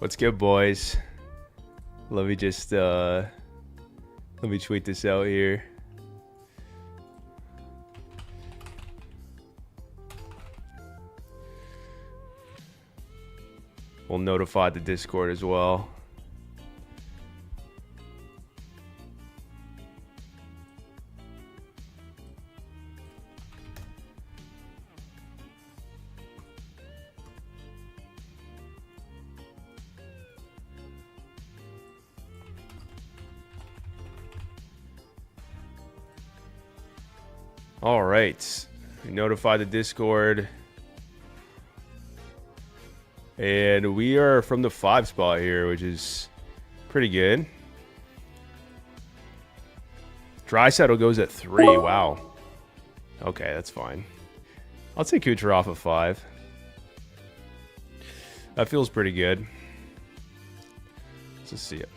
What's good, boys? Let me just let me tweet this out here. We'll notify the Discord as well. All right, we notify the Discord, and we are from the 5 spot here, which is pretty good. Draisaitl goes at 3. Wow. Okay, that's fine. I'll take Kucherov at 5. That feels pretty good. Let's just see it.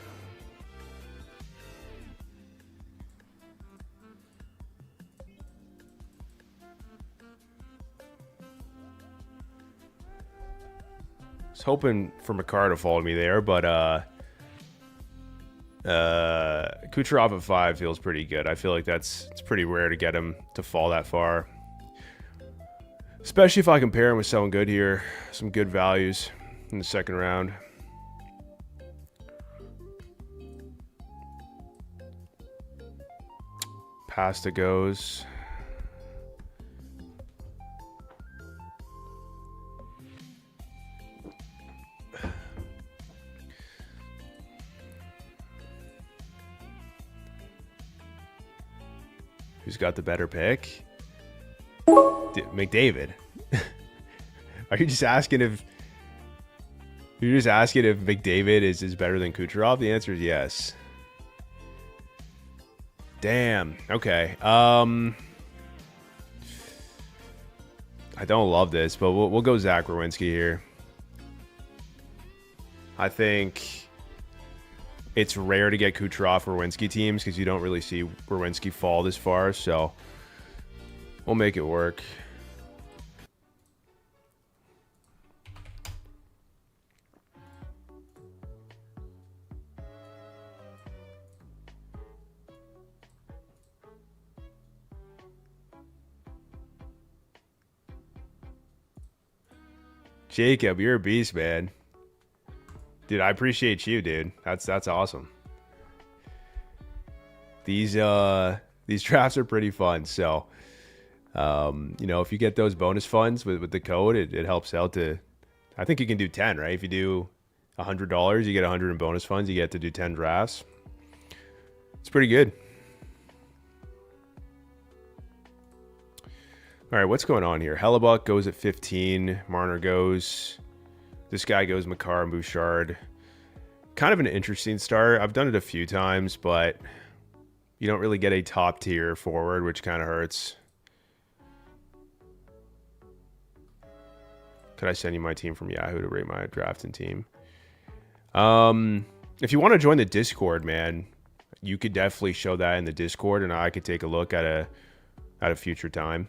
Hoping for Makar to follow me there, but Kucherov at 5 feels pretty good. I feel like it's pretty rare to get him to fall that far, especially if I compare him with someone good here, some good values in the second round. Pasta goes. Who's got the better pick? McDavid. Are you just asking if McDavid is better than Kucherov? The answer is yes. Damn. Okay. I don't love this, but we'll go Zach Werenski here. I think it's rare to get Kucherov Werenski teams because you don't really see Werenski fall this far, so we'll make it work. Jacob, you're a beast, man. Dude, I appreciate you, dude. That's awesome. These drafts are pretty fun. So, you know, if you get those bonus funds with the code, it helps out to. I think you can do 10, right? If you do $100, you get 100 in bonus funds. You get to do 10 drafts. It's pretty good. All right, what's going on here? Hellebuck goes at 15. Marner goes. This guy goes Makar and Bouchard. Kind of an interesting start. I've done it a few times, but you don't really get a top tier forward, which kind of hurts. Could I send you my team from Yahoo to rate my drafting team? If you want to join the Discord, man, you could definitely show that in the Discord, and I could take a look at a future time.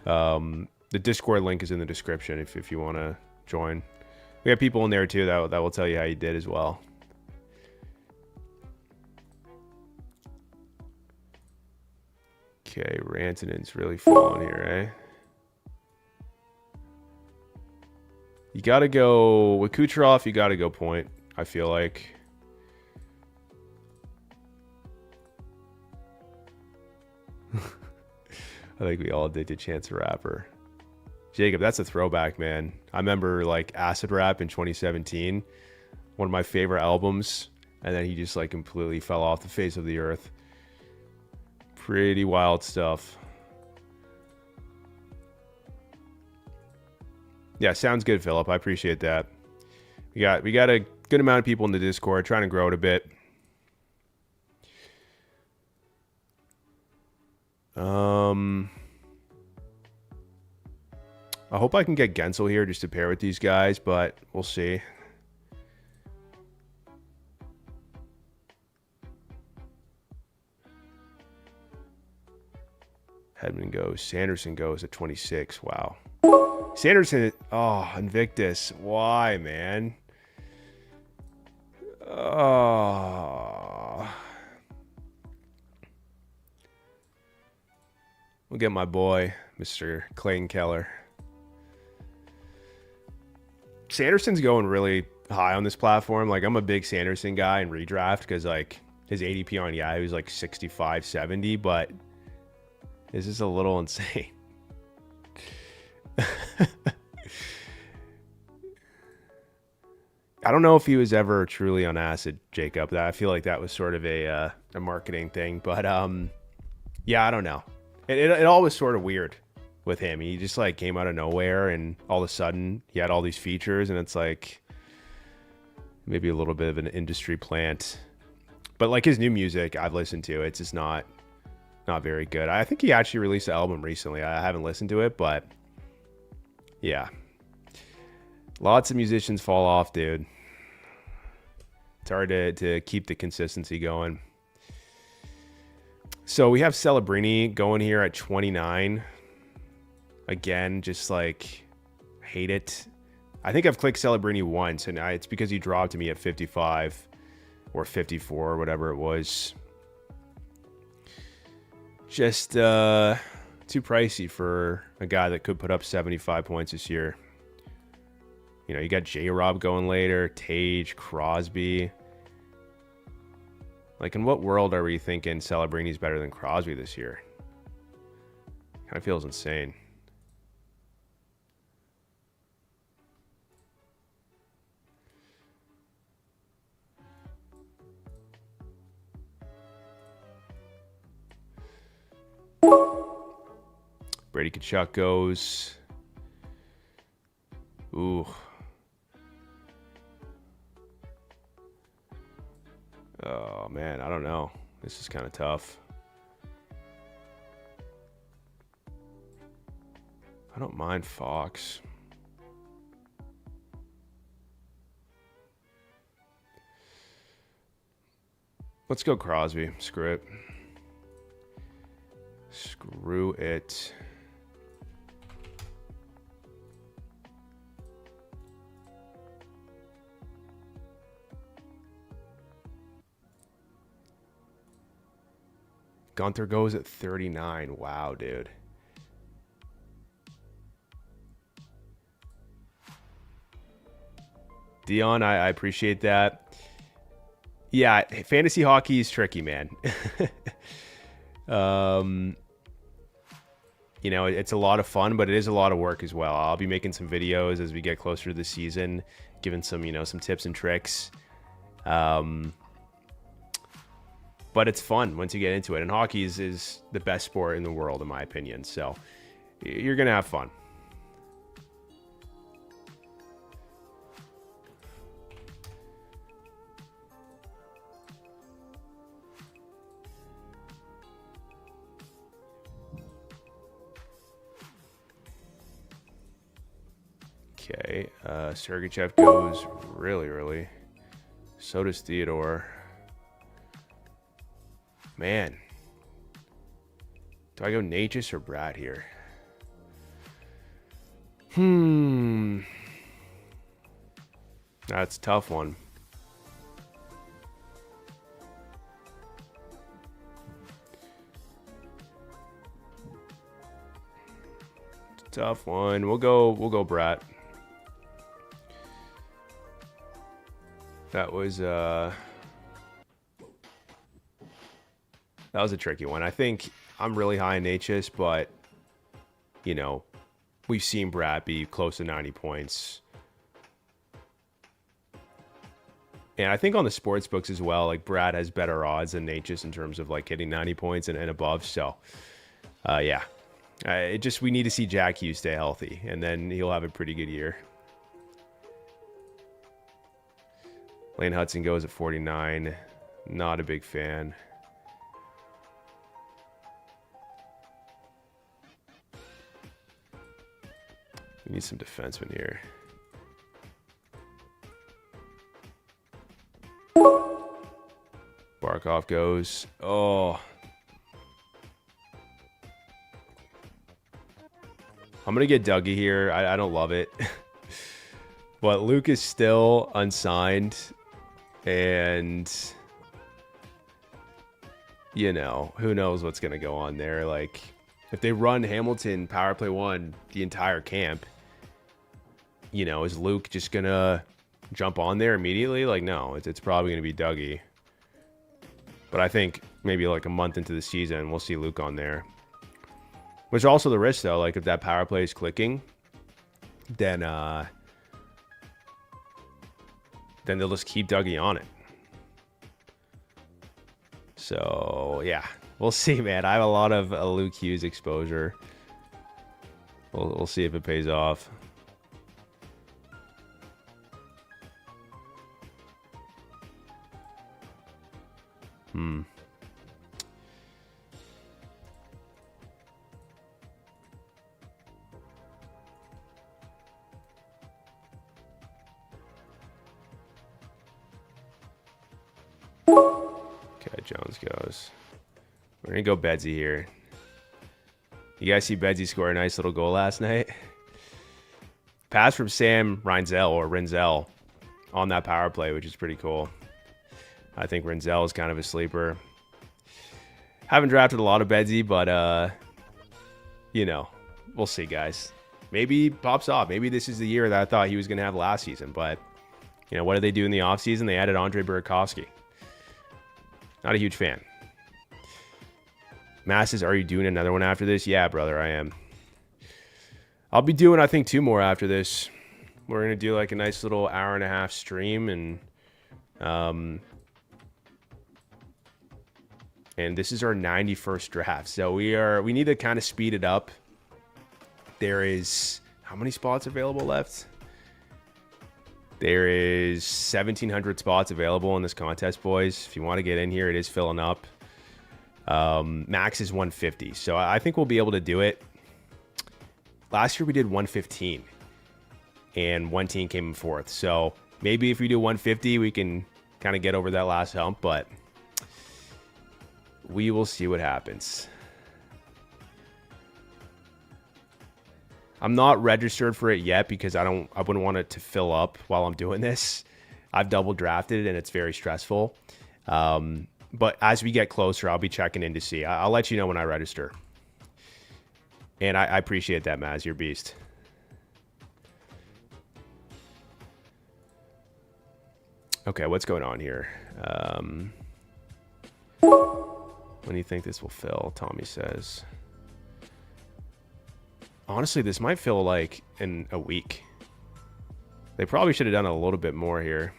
The Discord link is in the description if you want to join. We have people in there too that will tell you how you did as well. Okay, Rantanen's really falling here, eh? You gotta go with Kucherov. You gotta go point, I feel like. I think we all did to Chance the Rapper. Jacob, that's a throwback, man. I remember like Acid Rap in 2017, one of my favorite albums, and then he just like completely fell off the face of the earth. Pretty wild stuff. Yeah, sounds good, Philip. I appreciate that. We got a good amount of people in the Discord trying to grow it a bit. I hope I can get Gensel here just to pair with these guys, but we'll see. Hedman goes. Sanderson goes at 26. Wow. Sanderson, oh, Invictus. Why, man? Oh. We'll get my boy, Mr. Clayton Keller. Sanderson's going really high on this platform. Like, I'm a big Sanderson guy in redraft because, like, his ADP on Yahoo is like 65, 70, but this is a little insane. I don't know if he was ever truly on acid, Jacob. I feel like that was sort of a marketing thing, but yeah, I don't know. It all was sort of weird with him. He just like came out of nowhere, and all of a sudden he had all these features, and it's like maybe a little bit of an industry plant. But like his new music, I've listened to. It's just not very good. I think he actually released an album recently. I haven't listened to it, but yeah. Lots of musicians fall off, dude. It's hard to keep the consistency going. So we have Celebrini going here at 29. Again, just like, hate it. I think I've clicked Celebrini once, and it's because he dropped to me at 55 or 54 or whatever it was. Just too pricey for a guy that could put up 75 points this year. You know, you got J-Rob going later, Tage, Crosby. Like, in what world are we thinking Celebrini's better than Crosby this year? Kind of feels insane. Brady Tkachuk goes. Ooh. Oh, man, I don't know. This is kind of tough. I don't mind Fox. Let's go Crosby. Screw it. Screw it. Gunther goes at 39. Wow, dude. Dion, I appreciate that. Yeah, fantasy hockey is tricky, man. You know, it's a lot of fun, but it is a lot of work as well. I'll be making some videos as we get closer to the season, giving some, you know, some tips and tricks. But it's fun once you get into it. And hockey is the best sport in the world, in my opinion. So you're going to have fun. Okay. Sergachev goes really early. So does Theodore. Man, do I go Natchez or Brad here? That's a tough one. It's a tough one. We'll go Brad. That was a tricky one. I think I'm really high in Natchez, but, you know, we've seen Brad be close to 90 points. And I think on the sports books as well, like, Brad has better odds than Natchez in terms of, like, hitting 90 points and above. So, yeah. We need to see Jack Hughes stay healthy, and then he'll have a pretty good year. Lane Hudson goes at 49. Not a big fan. We need some defensemen here. Barkov goes. Oh. I'm going to get Dougie here. I don't love it. But Luke is still unsigned. And, you know, who knows what's going to go on there. Like, if they run Hamilton power play 1 the entire camp, you know, is Luke just going to jump on there immediately? Like, no, it's probably going to be Dougie. But I think maybe like a month into the season, we'll see Luke on there. Which is also the risk, though. Like, if that power play is clicking, then they'll just keep Dougie on it. So, yeah. We'll see, man. I have a lot of Luke Hughes exposure. We'll see if it pays off. Okay, Jones goes. We're going to go Bedsy here. You guys see Bedsy score a nice little goal last night? Pass from Sam Rinzel on that power play, which is pretty cool. I think Rinzel is kind of a sleeper. Haven't drafted a lot of Bedsy, but, you know, we'll see, guys. Maybe he pops off. Maybe this is the year that I thought he was going to have last season. But, you know, what did they do in the offseason? They added Andre Burakovsky. Not a huge fan. Masses, are you doing another one after this? Yeah, brother, I am. I'll be doing, I think, 2 more after this. We're going to do like a nice little hour-and-a-half stream. And this is our 91st draft. So we need to kind of speed it up. There is, how many spots available left? There is 1,700 spots available in this contest, boys. If you want to get in here, it is filling up. Max is 150. So I think we'll be able to do it. Last year we did 115. And one team came in 4th. So maybe if we do 150, we can kind of get over that last hump. But we will see what happens. I'm not registered for it yet because I wouldn't want it to fill up while I'm doing this. I've double drafted and it's very stressful. But as we get closer, I'll be checking in to see. I'll let you know when I register. And I appreciate that, Maz. You're a beast. Okay, what's going on here? When do you think this will fill? Tommy says. Honestly, this might feel like in a week. They probably should have done a little bit more here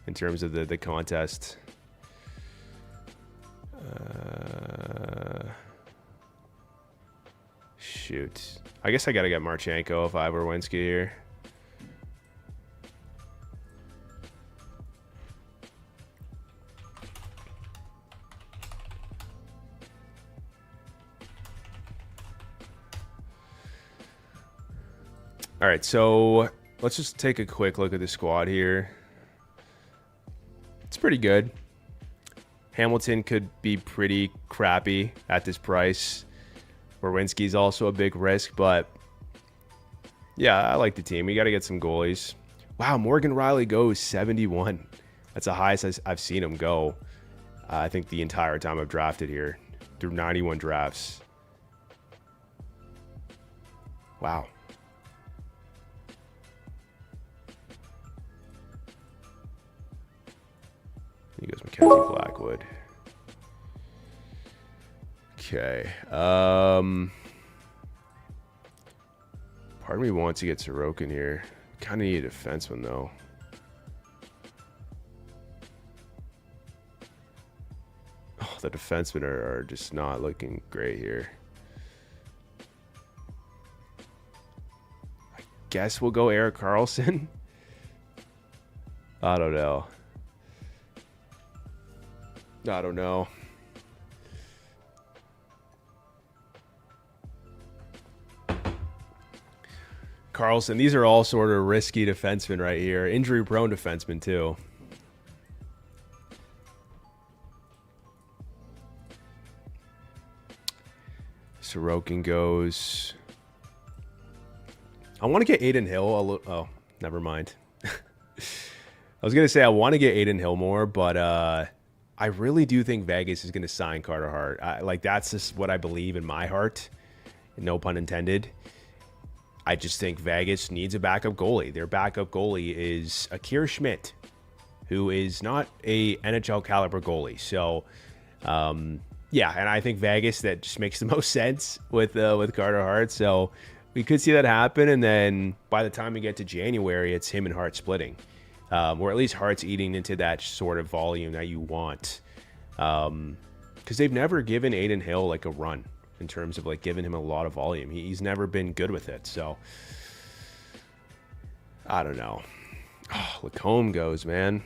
in terms of the contest. Shoot. I guess I got to get Marchenko if I were Winsky here. All right, so let's just take a quick look at the squad here. It's pretty good. Hamilton could be pretty crappy at this price. Werenski's also a big risk, but yeah, I like the team. We got to get some goalies. Wow, Morgan Riley goes 71. That's the highest I've seen him go, I think, the entire time I've drafted here through 91 drafts. Wow. He goes Mackenzie Blackwood. Okay. Part of me wants to get Sorokin here. Kind of need a defenseman, though. Oh, the defensemen are just not looking great here. I guess we'll go Erik Karlsson. I don't know. I don't know. Karlsson, these are all sort of risky defensemen right here. Injury-prone defensemen, too. Sorokin goes. I want to get Aiden Hill a little. Oh, never mind. I was going to say I want to get Aiden Hill more, but I really do think Vegas is going to sign Carter Hart. Like, that's just what I believe in my heart. No pun intended. I just think Vegas needs a backup goalie. Their backup goalie is Akira Schmidt, who is not a NHL caliber goalie. So, yeah, and I think Vegas, that just makes the most sense with Carter Hart. So we could see that happen, and then by the time we get to January, it's him and Hart splitting, or at least Hart's eating into that sort of volume that you want, because they've never given Aiden Hill like a run in terms of like giving him a lot of volume. He's never been good with it. So I don't know. Oh, Lacombe goes, man.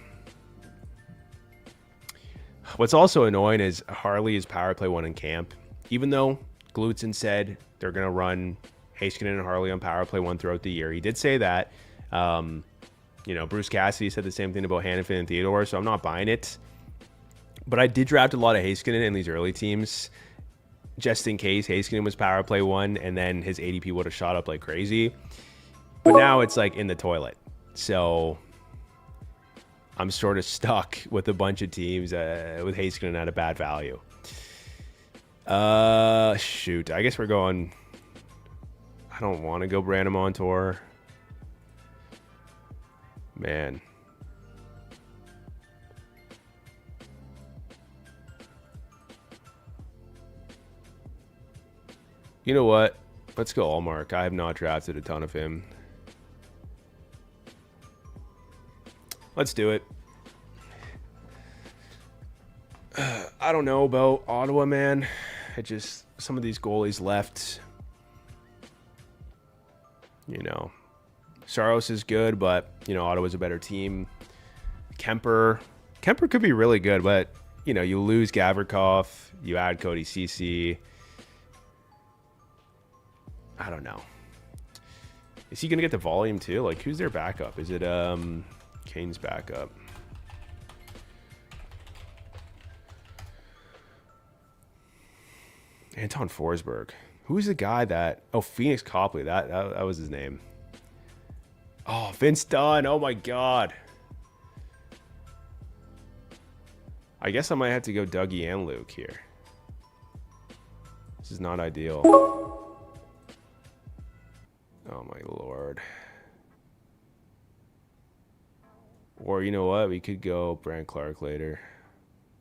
What's also annoying is Harley is power play 1 in camp. Even though Glutzen said they're going to run Heiskanen and Harley on power play 1 throughout the year. He did say that. You know, Bruce Cassidy said the same thing about Hanifin and Theodore, so I'm not buying it. But I did draft a lot of Heiskanen in these early teams, just in case Heiskanen was power play 1 and then his ADP would have shot up like crazy. But now it's like in the toilet. So I'm sort of stuck with a bunch of teams with Heiskanen at a bad value. Shoot. I guess we're going... I don't want to go Brandon Montour. Man. You know what? Let's go Allmark. I have not drafted a ton of him. Let's do it. I don't know about Ottawa, man. It just, some of these goalies left. You know, Saros is good, but, you know, Ottawa's a better team. Kemper could be really good, but, you know, you lose Gavrikov, you add Cody Ceci. I don't know. Is he going to get the volume too? Like, who's their backup? Is it Kane's backup? Anton Forsberg. Who's the guy that... Oh, Phoenix Copley. That was his name. Oh, Vince Dunn. Oh, my God. I guess I might have to go Dougie and Luke here. This is not ideal. Oh, my Lord. Or, you know what? We could go Brant Clark later.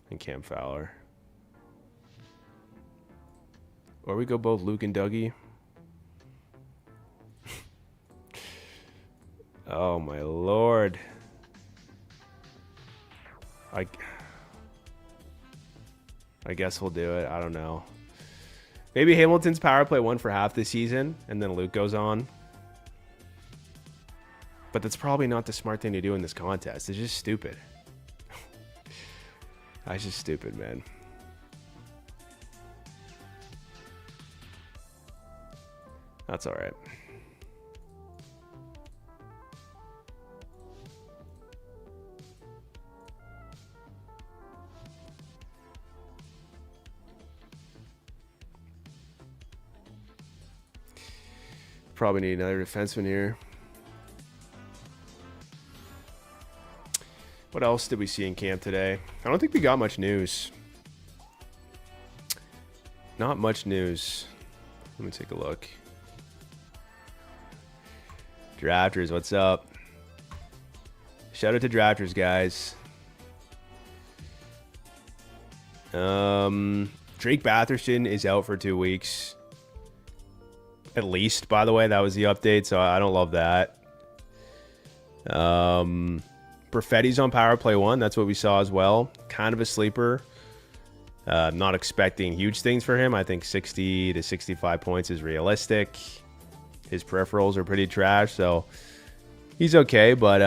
And Cam Fowler. Or we go both Luke and Dougie. Oh, my Lord. I guess we'll do it. I don't know. Maybe Hamilton's power play 1 for half the season, and then Luke goes on. But that's probably not the smart thing to do in this contest. It's just stupid. That's just stupid, man. That's all right. Probably need another defenseman here. What else did we see in camp today? I don't think we got much news. Not much news. Let me take a look. Drafters, what's up? Shout out to Drafters, guys. Drake Batherson is out for 2 weeks. At least, by the way, that was the update, so I don't love that. Perfetti's on power play 1. That's what we saw as well. Kind of a sleeper. Not expecting huge things for him. I think 60 to 65 points is realistic. His peripherals are pretty trash, so he's okay. But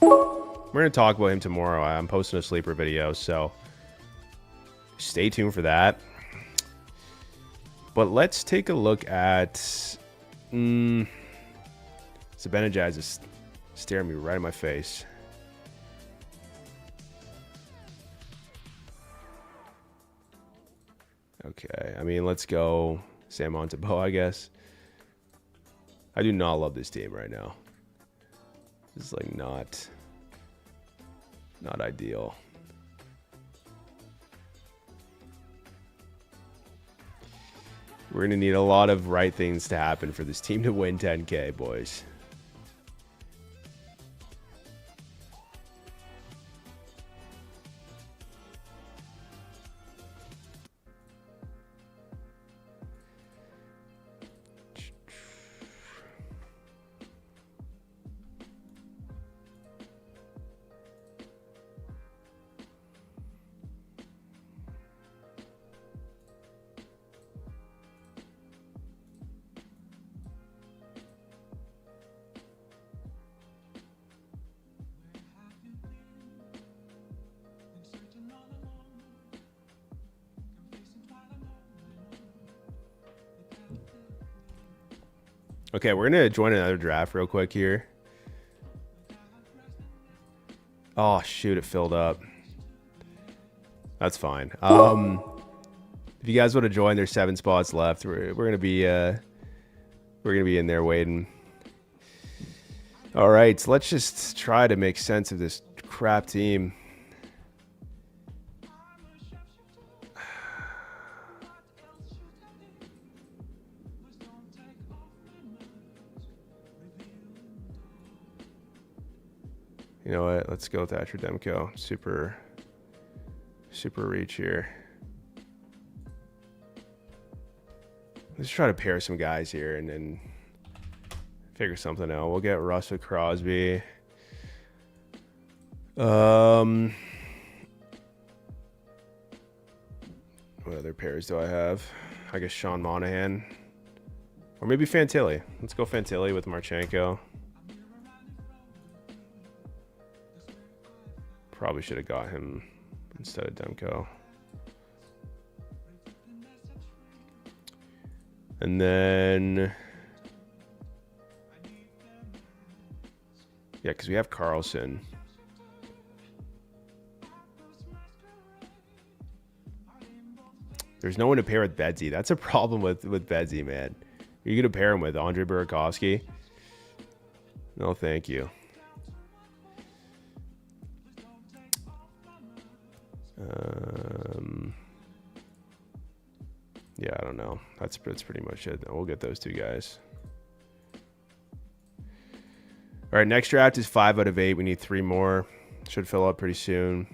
we're going to talk about him tomorrow. I'm posting a sleeper video, so stay tuned for that. But let's take a look at... Zibanejad is staring me right in my face. Okay, I mean, let's go Sam Montembeau, I guess. I do not love this team right now. This is like not Not ideal. We're going to need a lot of right things to happen for this team to win 10K, boys. Okay, we're going to join another draft real quick here. Oh, shoot, it filled up. That's fine. If you guys want to join, there's 7 spots left. We're going to be in there waiting. All right, so let's just try to make sense of this crap team. You know what? Let's go with Thatcher Demko. Super reach here. Let's try to pair some guys here and then figure something out. We'll get Russ with Crosby. What other pairs do I have? I guess Sean Monahan. Or maybe Fantilli. Let's go Fantilli with Marchenko. Probably should have got him instead of Demko. And then, yeah, because we have Carlson. There's no one to pair with Bedsy. That's a problem with Bedsy, man. Are you going to pair him with Andre Burakovsky? No, thank you. Yeah, I don't know. That's pretty much it. We'll get those 2 guys. All right, next draft is 5 out of 8. We need 3 more. Should fill up pretty soon.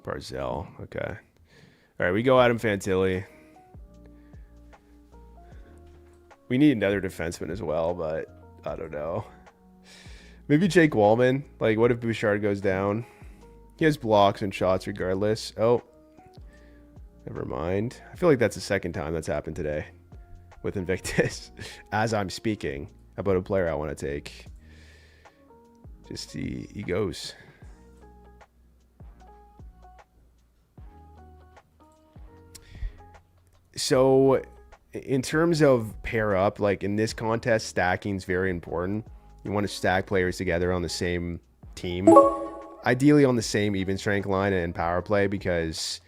Barzell. Okay. All right, we go Adam Fantilli. We need another defenseman as well, but I don't know. Maybe Jake Wallman. Like, what if Bouchard goes down? He has blocks and shots regardless. Oh, never mind. I feel like that's the second time that's happened today with Invictus as I'm speaking about a player I want to take. Just he goes. So in terms of pair up, like in this contest, stacking is very important. You want to stack players together on the same team, ideally on the same even strength line and power play, because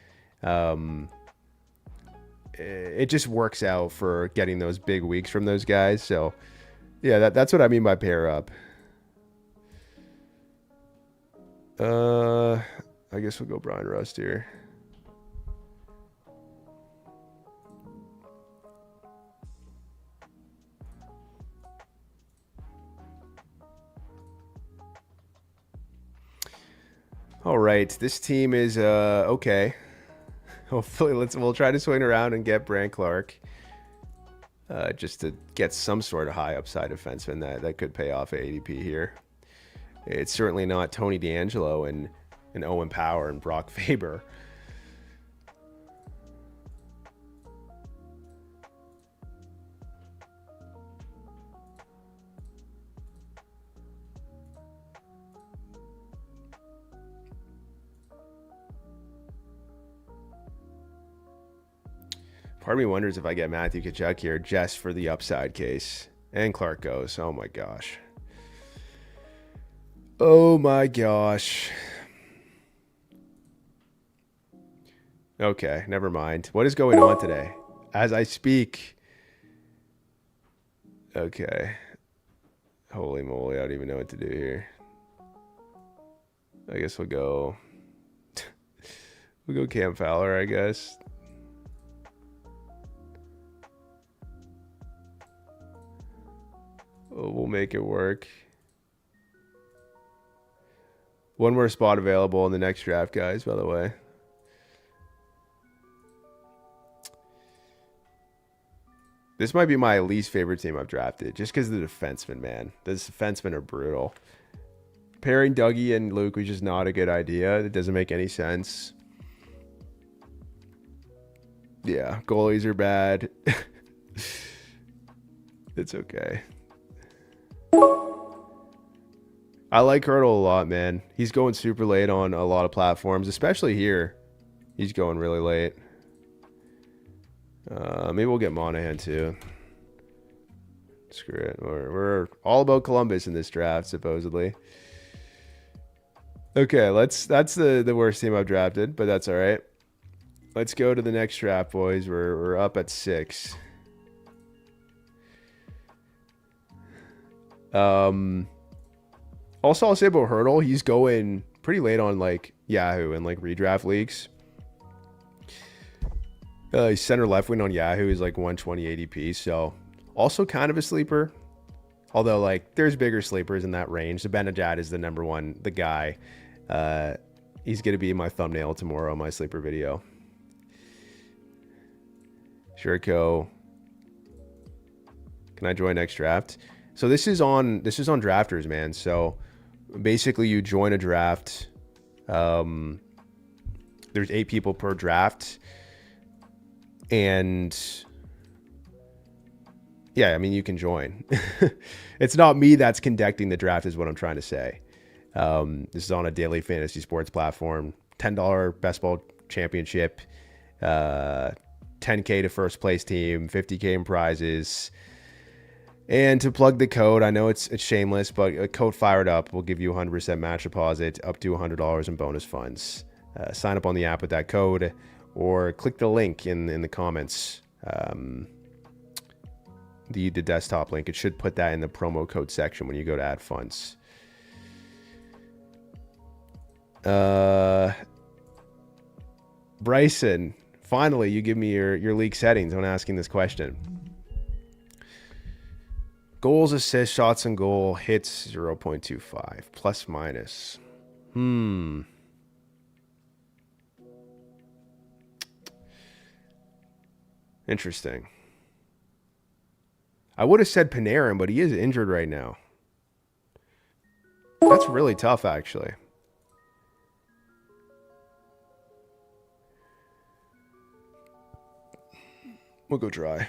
it just works out for getting those big weeks from those guys. So yeah, that's what I mean by pair up. I guess we'll go Brian Rust here. All right, this team is okay. Hopefully, we'll try to swing around and get Brant Clark, just to get some sort of high upside defenseman that could pay off at ADP here. It's certainly not Tony DeAngelo and Owen Power and Brock Faber. Part of me wonders if I get Matthew Tkachuk here just for the upside case And Clark goes. Oh my gosh. Oh my gosh. Okay, never mind. What is going on today? As I speak. Okay. Holy moly, I don't even know what to do here. I guess we'll go Cam Fowler, I guess. Oh, we'll make it work. One more spot available in the next draft, guys, by the way. This might be my least favorite team I've drafted, just because of the defensemen, man. The defensemen are brutal. Pairing Dougie and Luke was just not a good idea. It doesn't make any sense. Yeah, goalies are bad. It's okay. I like Hurdle a lot, man. He's going super late on a lot of platforms, especially here. He's going really late. Maybe we'll get Monahan too. Screw it. We're all about Columbus in this draft, supposedly. Okay, that's the worst team I've drafted, but that's all right. Let's go to the next draft, boys. We're up at 6. Also, I'll say about Hurdle, he's going pretty late on like Yahoo and like redraft leagues. He's center left wing on Yahoo. He's like 120 ADP, so also kind of a sleeper. Although like there's bigger sleepers in that range. The Benajad is the number one, the guy. He's gonna be my thumbnail tomorrow, my sleeper video. Shuriko. Can I join next draft? So this is on Drafters, man. So basically you join a draft. There's 8 people per draft. And yeah, I mean, you can join. It's not me that's conducting the draft is what I'm trying to say. This is on a daily fantasy sports platform. $10 best ball championship, 10K to first place team, 50K in prizes. And to plug the code, I know it's shameless, but a code FIREDUP will give you 100% match deposit up to $100 in bonus funds. Sign up on the app with that code or click the link in the comments. The desktop link. It should put that in the promo code section when you go to add funds. Bryson, finally, you give me your league settings when asking this question. Goals, assists, shots on goal, hits 0.25, plus minus. Interesting. I would have said Panarin, but he is injured right now. That's really tough, actually. We'll go dry.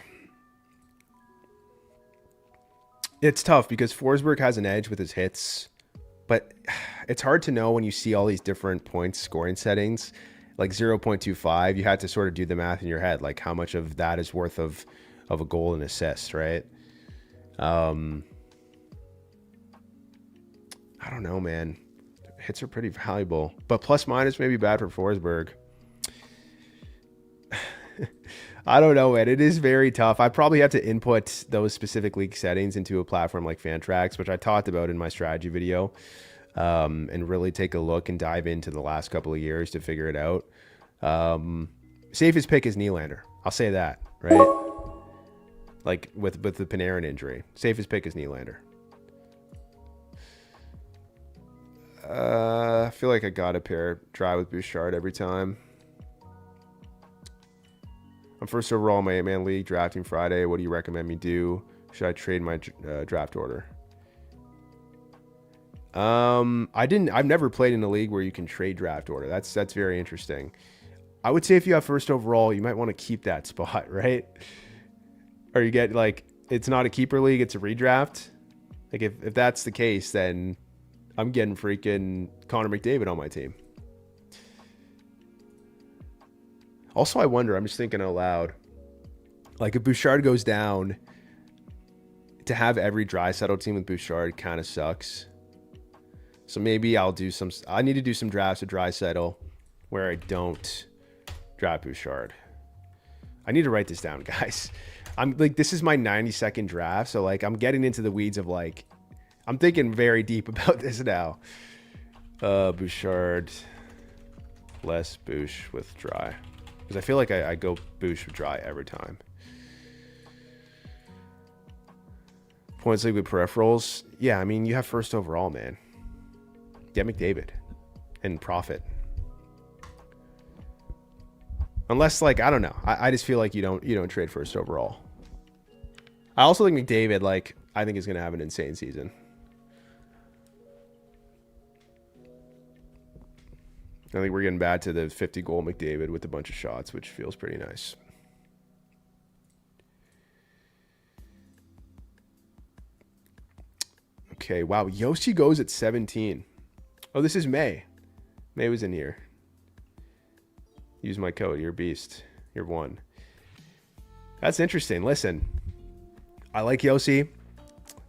It's tough because Forsberg has an edge with his hits, but it's hard to know when you see all these different points scoring settings. Like 0.25, you had to sort of do the math in your head, like how much of that is worth of a goal and assist, right? I don't know, man. Hits are pretty valuable, but plus minus may be bad for Forsberg. I don't know, man. It is very tough. I probably have to input those specific league settings into a platform like Fantrax, which I talked about in my strategy video, and really take a look and dive into the last couple of years to figure it out. Safest pick is Nylander. I'll say that, right? Like with the Panarin injury. Safest pick is Nylander. I feel like I got to pair dry with Bouchard every time. I'm first overall in my 8-man league, drafting Friday. What do you recommend me do? Should I trade my draft order? I've never played in a league where you can trade draft order. That's very interesting. I would say if you have first overall, you might want to keep that spot, right? Or you get like, it's not a keeper league, it's a redraft. Like if that's the case, then I'm getting freaking Connor McDavid on my team. Also, I wonder, I'm just thinking out loud, like if Bouchard goes down, to have every dry settle team with Bouchard kind of sucks. So maybe I need to do some drafts of dry settle where I don't draft Bouchard. I need to write this down, guys. I'm like, this is my 90-second draft. So like, I'm getting into the weeds of like, I'm thinking very deep about this now. Bouchard, less Bouch with dry. Because I feel like I go Bouch with dry every time. Points league with peripherals. Yeah, I mean, you have first overall, man. Get McDavid and profit. Unless, like, I don't know. I just feel like you don't trade first overall. I also think McDavid, like, I think is going to have an insane season. I think we're getting back to the 50-goal McDavid with a bunch of shots, which feels pretty nice. Okay, wow. Yossi goes at 17. Oh, this is May. May was in here. Use my code. You're a beast. You're one. That's interesting. Listen, I like Yossi.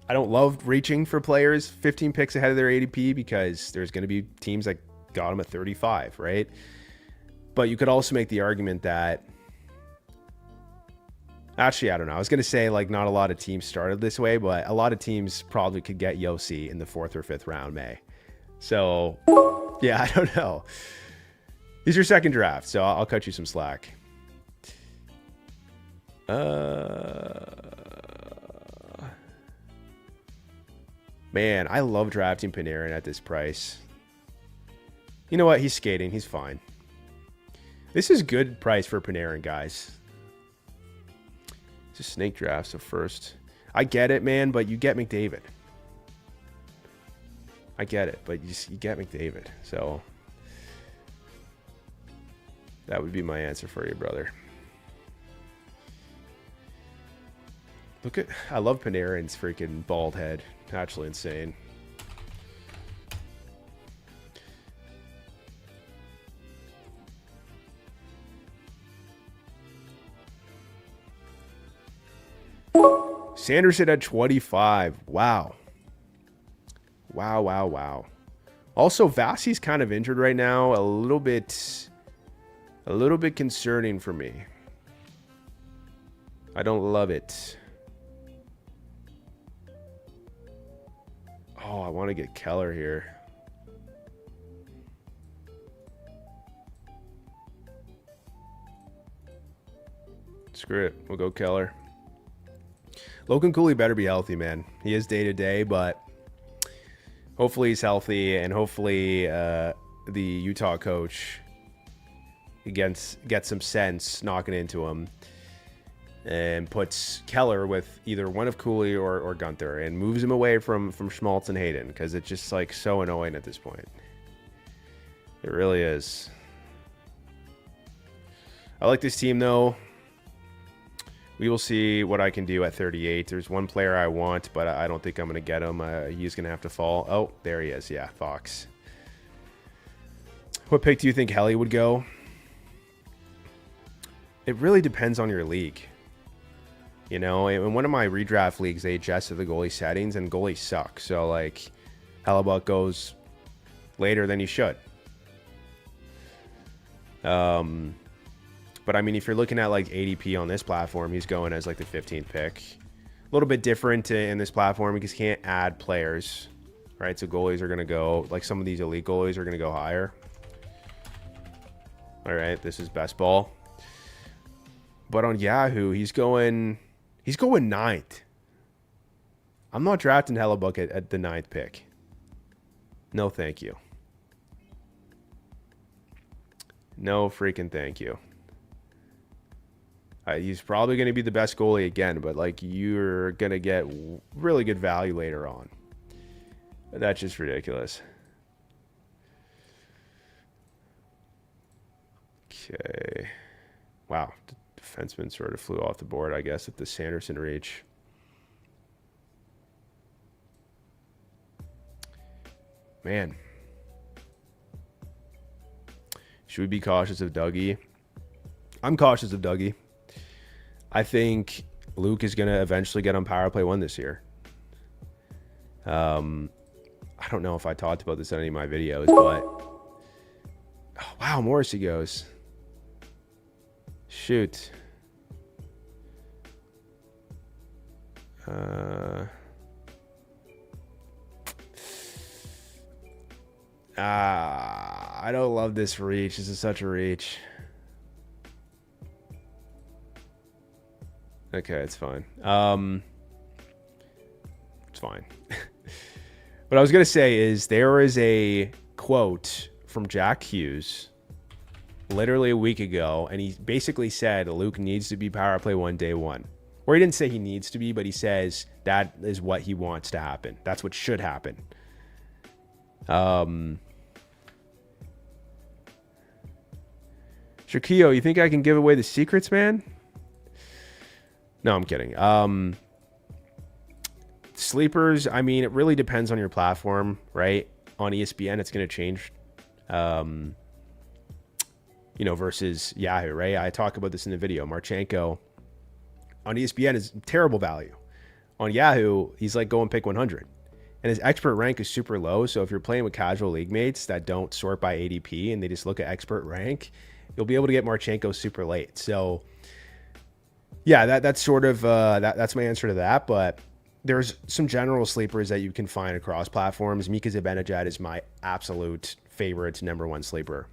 I don't love reaching for players 15 picks ahead of their ADP because there's going to be teams that got him at 35, right? But you could also make the argument that... Actually, I don't know. I was going to say, like, not a lot of teams started this way, but a lot of teams probably could get Yossi in the 4th or 5th round, May. So, yeah, I don't know. These are second draft, so I'll cut you some slack. Man, I love drafting Panarin at this price. You know what? He's skating. He's fine. This is good price for Panarin, guys. It's a snake draft, so first. I get it, man, but you get McDavid. I get it, but you get McDavid. So that would be my answer for you, brother. Look at... I love Panarin's freaking bald head. Actually insane. Sanderson at 25. Wow. Wow, wow, wow. Also, Vassie's kind of injured right now. A little bit concerning for me. I don't love it. Oh, I want to get Keller here. Screw it. We'll go Keller. Logan Cooley better be healthy, man. He is day-to-day, but hopefully he's healthy, and hopefully the Utah coach gets some sense knocking into him and puts Keller with either one of Cooley or Gunther and moves him away from Schmaltz and Hayden, because it's just like so annoying at this point. It really is. I like this team, though. We will see what I can do at 38. There's one player I want, but I don't think I'm going to get him. He's going to have to fall. Oh, there he is. Yeah, Fox. What pick do you think Helly would go? It really depends on your league. You know, in one of my redraft leagues, they adjusted the goalie settings, and goalies suck. So, like, Hellebuck goes later than he should. But, I mean, if you're looking at, like, ADP on this platform, he's going as, like, the 15th pick. A little bit different in this platform because you can't add players, right? So goalies are going to go, like, some of these elite goalies are going to go higher. All right, this is best ball. But on Yahoo, he's going 9th. I'm not drafting Hellebuck at the 9th pick. No, thank you. No freaking thank you. He's probably going to be the best goalie again, but like you're going to get really good value later on. That's just ridiculous. Okay. Wow. The defenseman sort of flew off the board, I guess, at the Sanderson reach. Man. Should we be cautious of Dougie? I'm cautious of Dougie. I think Luke is going to eventually get on power play 1 this year. I don't know if I talked about this in any of my videos, but oh, wow, Morse he goes. Shoot. I don't love this reach. This is such a reach. Okay, it's fine. It's fine. What I was going to say is there is a quote from Jack Hughes literally a week ago, and he basically said Luke needs to be power play 1 day 1. Or he didn't say he needs to be, but he says that is what he wants to happen. That's what should happen. Shakio, you think I can give away the secrets, man? No, I'm kidding. Sleepers, I mean, it really depends on your platform, right? On ESPN, it's going to change, versus Yahoo, right? I talk about this in the video. Marchenko on ESPN is terrible value. On Yahoo, he's like go and pick 100. And his expert rank is super low. So if you're playing with casual league mates that don't sort by ADP and they just look at expert rank, you'll be able to get Marchenko super late. So yeah, that's sort of that's my answer to that. But there's some general sleepers that you can find across platforms. Mika Zibanejad is my absolute favorite #1 sleeper.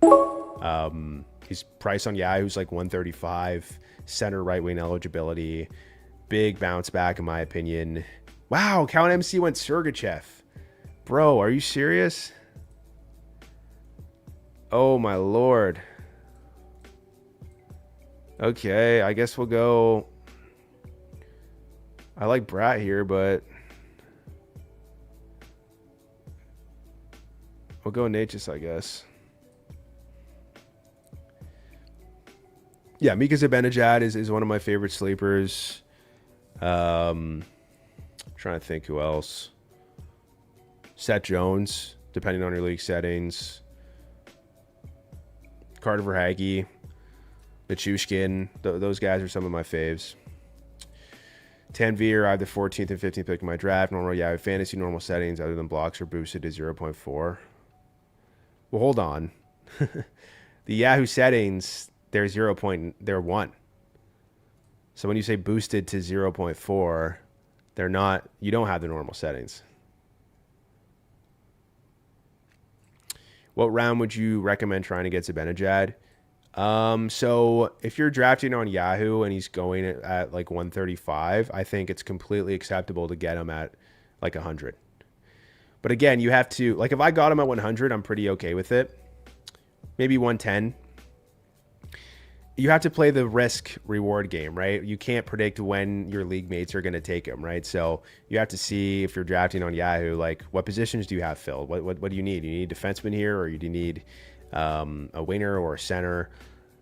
He's priced on Yahoo's like 135, center right wing eligibility, big bounce back in my opinion. Wow, Count MC went Sergachev. Bro, are you serious? Oh my lord. Okay, I guess we'll go. I like Brat here, but we'll go Natchez, I guess. Yeah, Mika Zibanejad is one of my favorite sleepers. Trying to think who else. Seth Jones, depending on your league settings. Carter Verhaeghe, Nichushkin. Those guys are some of my faves. Tanvir, I have the 14th and 15th pick in my draft. Normal Yahoo fantasy, normal settings other than blocks are boosted to 0.4. Well, hold on. The Yahoo settings, they're 1. So when you say boosted to 0.4, they're not, you don't have the normal settings. What round would you recommend trying to get Zibanejad? So if you're drafting on Yahoo and he's going at like 135, I think it's completely acceptable to get him at like 100. But again, you have to, like if I got him at 100, I'm pretty okay with it. Maybe 110. You have to play the risk reward game, right? You can't predict when your league mates are going to take him, right? So you have to see if you're drafting on Yahoo, like what positions do you have filled? What do you need? You need a defenseman here, or do you need a winger or a center?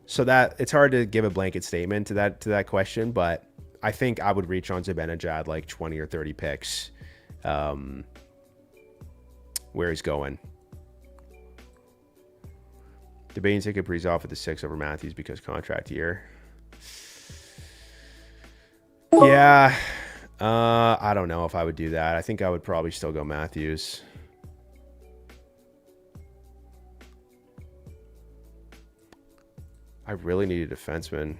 So that it's hard to give a blanket statement to that question, but I think I would reach on Zibanejad like 20 or 30 picks where he's going. Debating to take Kaprizov at the 6 over Matthews because contract year. Yeah. I don't know if I would do that. I think I would probably still go Matthews. I really need a defenseman.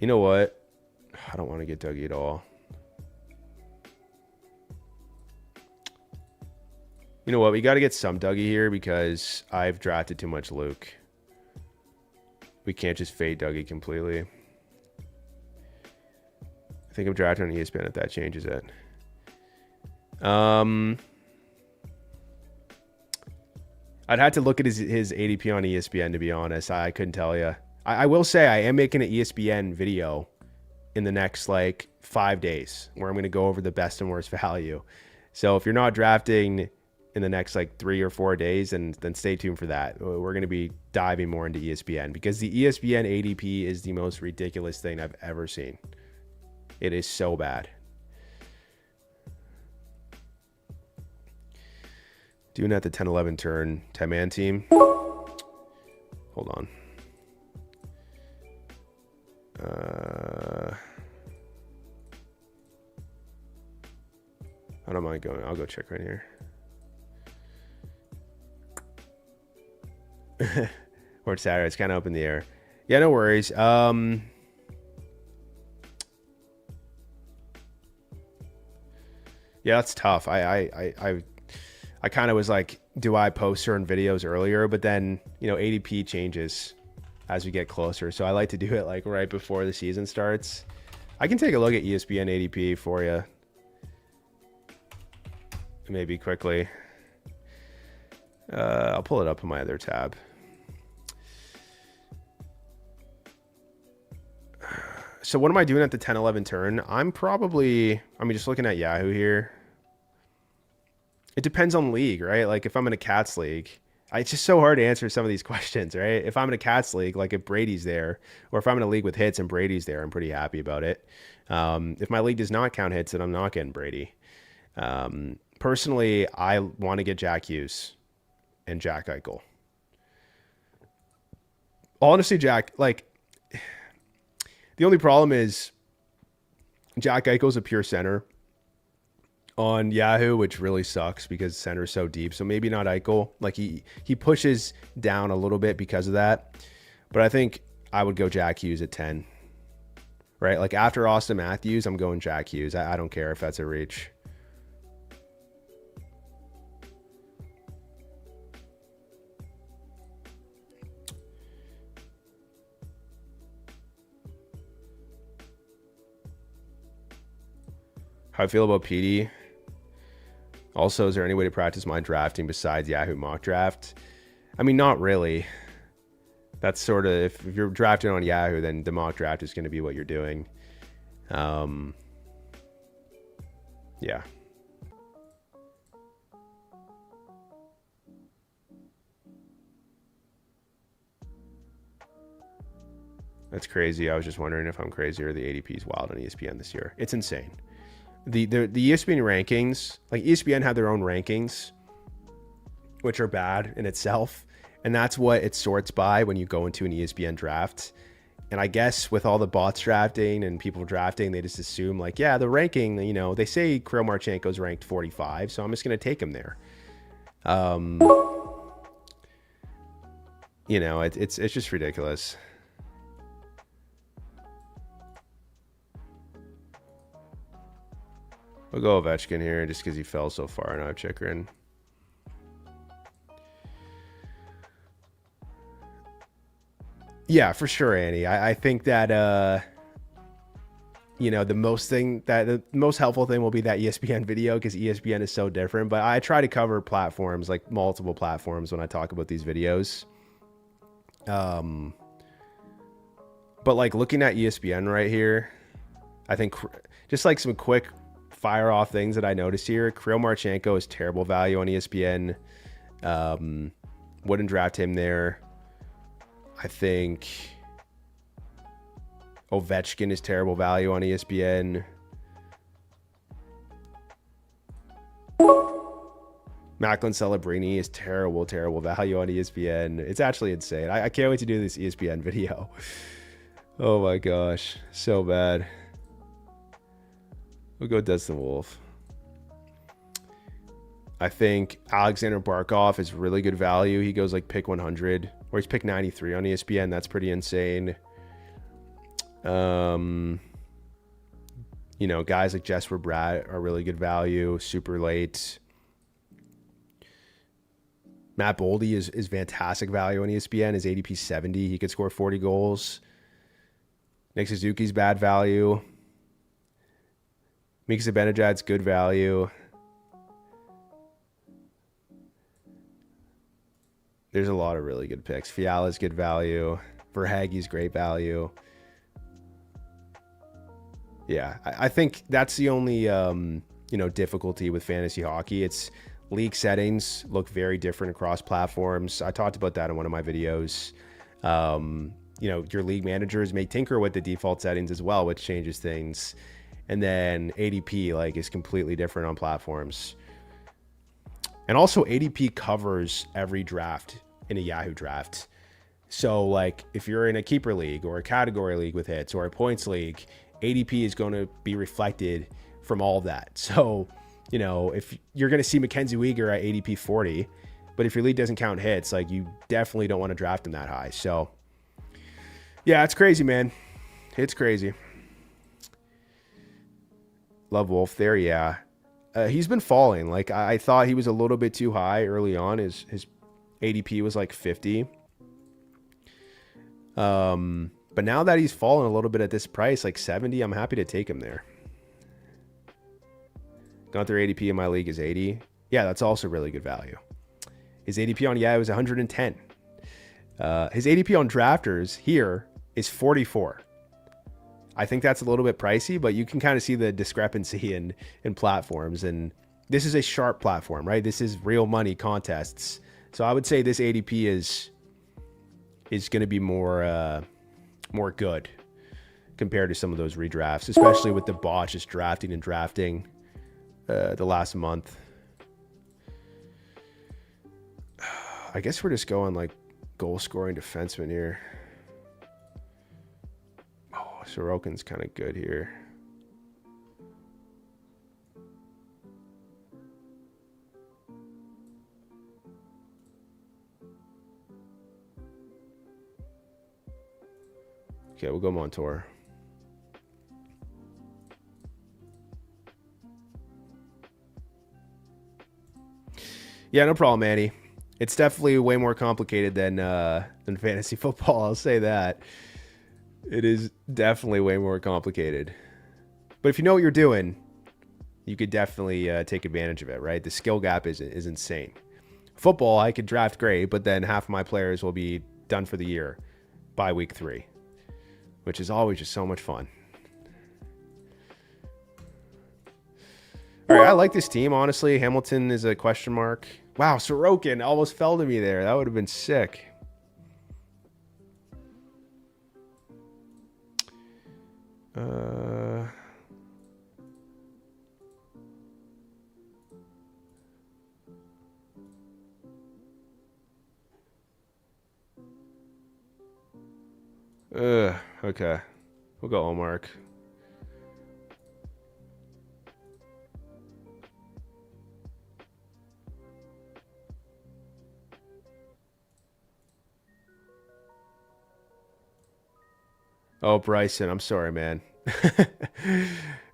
You know what? I don't want to get Dougie at all. You know what? We got to get some Dougie here because I've drafted too much Luke. We can't just fade Dougie completely. I think I'm drafting on ESPN if that changes it. I'd have to look at his ADP on ESPN, to be honest. I couldn't tell you. I will say I am making an ESPN video in the next like 5 days where I'm going to go over the best and worst value. So if you're not drafting in the next like 3 or 4 days, and then stay tuned for that. We're going to be diving more into ESPN because the ESPN ADP is the most ridiculous thing I've ever seen. It is so bad. Doing at the 10-11 turn, 10-man team. Hold on. I don't mind going. I'll go check right here. Or it's Saturday. It's kind of up in the air. Yeah, no worries. Yeah, that's tough. I kind of was like, do I post certain videos earlier? But then, ADP changes as we get closer. So I like to do it like right before the season starts. I can take a look at ESPN ADP for you. Maybe quickly. I'll pull it up on my other tab. So what am I doing at the 10-11 turn? I'm just looking at Yahoo here. It depends on league, right? Like if I'm in a Cats league, it's just so hard to answer some of these questions, right? If I'm in a Cats league, like if Brady's there, or if I'm in a league with hits and Brady's there, I'm pretty happy about it. If my league does not count hits, then I'm not getting Brady. Personally, I want to get Jack Hughes and Jack Eichel. Honestly, Jack, like, the only problem is Jack Eichel's a pure center on Yahoo, which really sucks because center's so deep. So maybe not Eichel. Like he pushes down a little bit because of that. But I think I would go Jack Hughes at 10. Right? Like after Austin Matthews, I'm going Jack Hughes. I don't care if that's a reach. How I feel about PD. Also, is there any way to practice my drafting besides Yahoo Mock Draft? I mean, not really. That's sort of, if you're drafting on Yahoo, then the mock draft is going to be what you're doing. Yeah. That's crazy. I was just wondering if I'm crazy or the ADP is wild on ESPN this year. It's insane. The ESPN rankings, like ESPN have their own rankings, which are bad in itself. And that's what it sorts by when you go into an ESPN draft. And I guess with all the bots drafting and people drafting, they just assume like, yeah, the ranking, they say Kirill Marchenko's ranked 45, so I'm just going to take him there. It's just ridiculous. We'll go Ovechkin here just because he fell so far, and I have Chikrin. Yeah, for sure, Annie. I think that the most helpful thing will be that ESPN video because ESPN is so different. But I try to cover platforms, like multiple platforms, when I talk about these videos. But like looking at ESPN right here, I think just like some quick fire off things that I noticed here. Kirill Marchenko is terrible value on ESPN. Wouldn't draft him there. I think Ovechkin is terrible value on ESPN. Macklin Celebrini is terrible value on ESPN. It's actually insane. I can't wait to do this ESPN video. Oh my gosh. So bad. We'll go Dustin Wolf. I think Alexander Barkov is really good value. He goes like pick 100, or he's pick 93 on ESPN. That's pretty insane. Guys like Jesper Bratt are really good value. Super late. Matt Boldy is fantastic value on ESPN. His ADP 70. He could score 40 goals. Nick Suzuki's bad value. Mika Zibanejad's good value. There's a lot of really good picks. Fiala's good value. Verhaeghe's great value. Yeah, I think that's the only difficulty with fantasy hockey. It's league settings look very different across platforms. I talked about that in one of my videos. Your league managers may tinker with the default settings as well, which changes things. And then ADP is completely different on platforms. And also ADP covers every draft in a Yahoo draft. So if you're in a keeper league or a category league with hits or a points league, ADP is going to be reflected from all of that. So you know, if you're going to see Mackenzie Weegar at ADP 40, but if your league doesn't count hits, like you definitely don't want to draft him that high. So yeah, it's crazy, man. It's crazy. Love Wolf there. Yeah. He's been falling. Like I thought he was a little bit too high early on. His ADP was like 50. But now that he's fallen a little bit at this price, like 70, I'm happy to take him there. Gunther ADP in my league is 80. Yeah, that's also really good value. His ADP on it was 110. His ADP on Drafters here is 44. I think that's a little bit pricey, but you can kind of see the discrepancy in platforms. And this is a sharp platform, right? This is real money contests. So I would say this ADP is going to be more good compared to some of those redrafts, especially with the botches drafting and drafting the last month. I guess we're just going like goal scoring defenseman here. Oh, Sorokin's kind of good here. Okay, we'll go Montour. Yeah, no problem, Manny. It's definitely way more complicated than fantasy football. I'll say that. It is definitely way more complicated. But if you know what you're doing, you could definitely take advantage of it, right? The skill gap is insane. Football, I could draft great, but then half of my players will be done for the year by week 3, which is always just so much fun. All right, I like this team, honestly. Hamilton is a question mark. Wow, Sorokin almost fell to me there. That would have been sick. Okay. We'll go Allmark. Oh, Bryson, I'm sorry, man.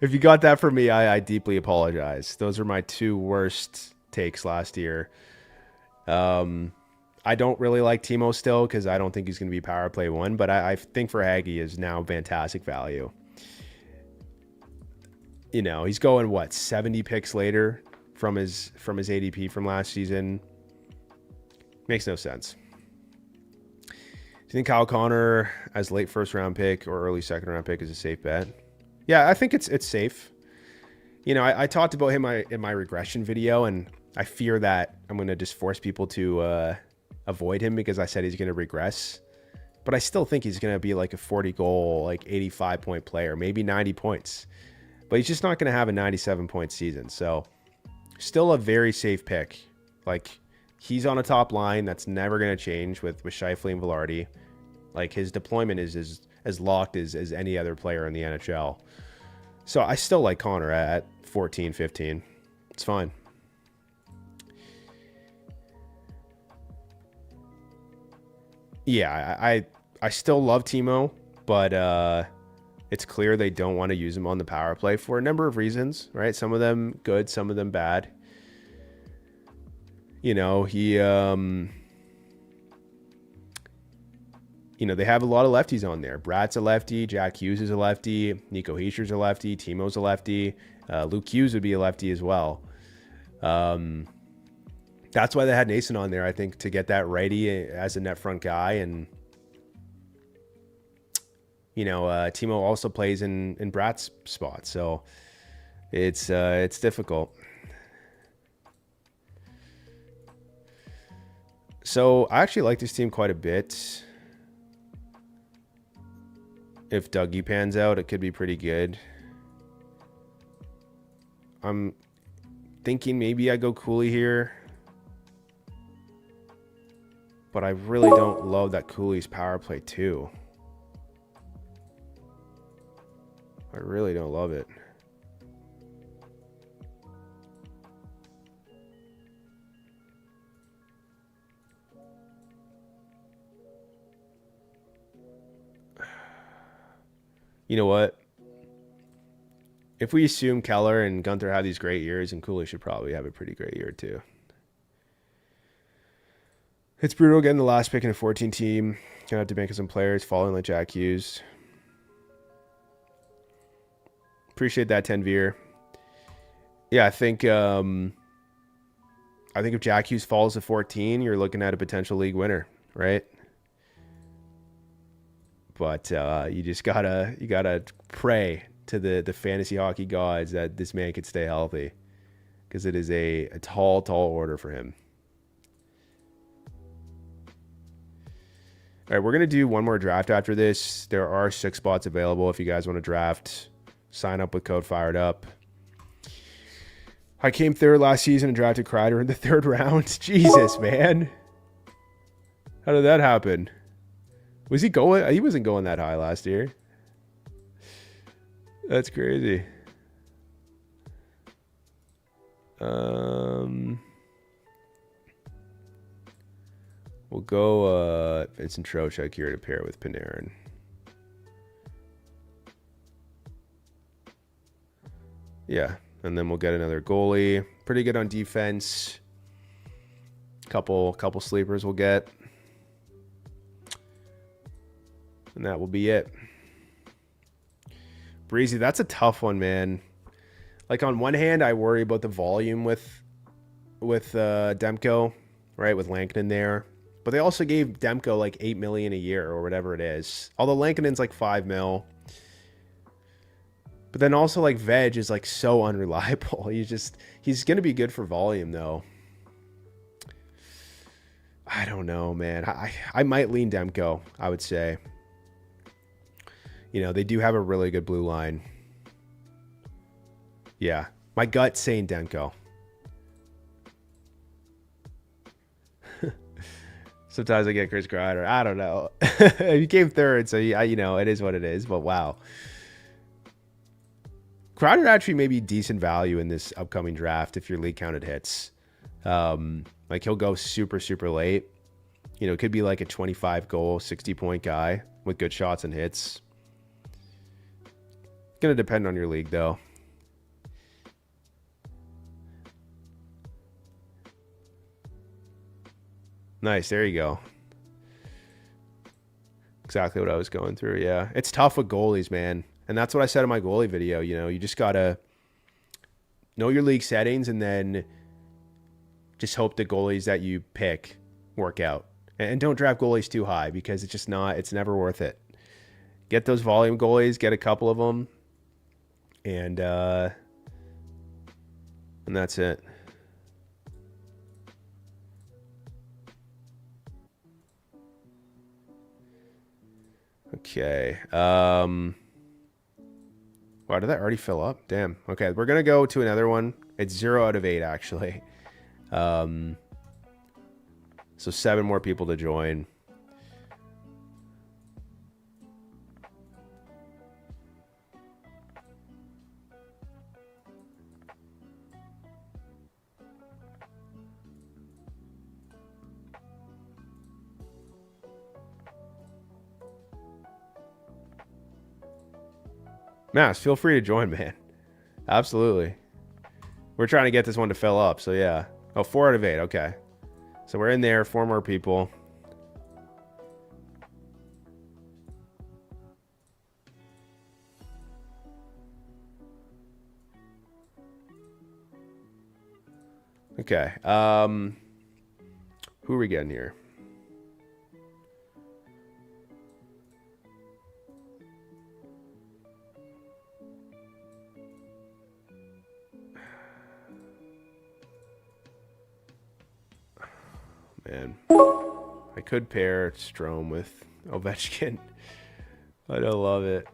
If you got that from me, I deeply apologize. Those are my 2 worst takes last year. I don't really like Timo still because I don't think he's going to be power play 1, but I think Verhaeghe is now fantastic value. You know, he's going, what, 70 picks later from his ADP from last season? Makes no sense. Do you think Kyle Connor as late first-round pick or early second-round pick is a safe bet? Yeah, I think it's safe. You know, I talked about him in my regression video, and I fear that I'm going to just force people to avoid him because I said he's going to regress. But I still think he's going to be like a 40-goal, like 85-point player, maybe 90 points. But he's just not going to have a 97-point season. So still a very safe pick. Like, he's on a top line. That's never going to change with Scheifele and Velarde. Like, his deployment is as locked as any other player in the NHL. So I still like Connor at 14, 15. It's fine. Yeah, I still love Timo, but it's clear they don't want to use him on the power play for a number of reasons, right? Some of them good, some of them bad. You know, they have a lot of lefties on there. Brad's a lefty. Jack Hughes is a lefty. Nico Heischer's a lefty. Timo's a lefty. Luke Hughes would be a lefty as well. That's why they had Nason on there, I think, to get that righty as a net front guy. And, Timo also plays in Brad's spot. So it's difficult. So I actually like this team quite a bit. If Dougie pans out, it could be pretty good. I'm thinking maybe I go Cooley here. But I really don't love that Cooley's power play too. I really don't love it. You know what? If we assume Keller and Gunther have these great years, and Cooley should probably have a pretty great year too. It's brutal getting the last pick in a 14 team. Gonna have to bank some players, falling like Jack Hughes. Appreciate that 10 Veer. Yeah, I think if Jack Hughes falls to 14, you're looking at a potential league winner, right? But you just gotta pray to the fantasy hockey gods that this man could stay healthy, because it is a tall order for him. All right, we're gonna do one more draft after this. There are 6 spots available if you guys want to draft. Sign up with code FIREDUP. I came third last season and drafted Kreider in the 3rd round. Jesus, man. How did that happen? Was he going? He wasn't going that high last year. That's crazy. We'll go Vincent Trocheck here to pair with Panarin. Yeah, and then we'll get another goalie. Pretty good on defense. Couple sleepers we'll get. And that will be it. Breezy, that's a tough one, man. Like, on one hand, I worry about the volume with Demko, right? With Lankinen there. But they also gave Demko like $8 million a year or whatever it is. Although Lankinen's like $5 million. But then also, like, Veg is like so unreliable. He's gonna be good for volume though. I don't know, man. I might lean Demko, I would say. You know, they do have a really good blue line. Yeah. My gut's saying Demko. Sometimes I get Chris Kreider. I don't know. He came 3rd, so you know, it is what it is. But wow. Kreider actually may be decent value in this upcoming draft if your league counted hits. Like, he'll go super late. You know, it could be like a 25 goal, 60 point guy with good shots and hits. Gonna depend on your league though. Nice, there you go. Exactly what I was going through. Yeah, it's tough with goalies, man, and that's what I said in my goalie video. You know, you just gotta know your league settings and then just hope the goalies that you pick work out. And don't draft goalies too high, because it's never worth it. Get those volume goalies, get a couple of them, and that's it. Okay. Wow, did that already fill up? Damn. Okay, we're gonna go to another one. It's 0 out of 8 actually. So 7 more people to join. Mass, feel free to join, man. Absolutely. We're trying to get this one to fill up, so yeah. Oh, 4 out of 8, okay. So we're in there, 4 more people. Okay. Who are we getting here? Man, I could pair Strome with Ovechkin. I don't love it.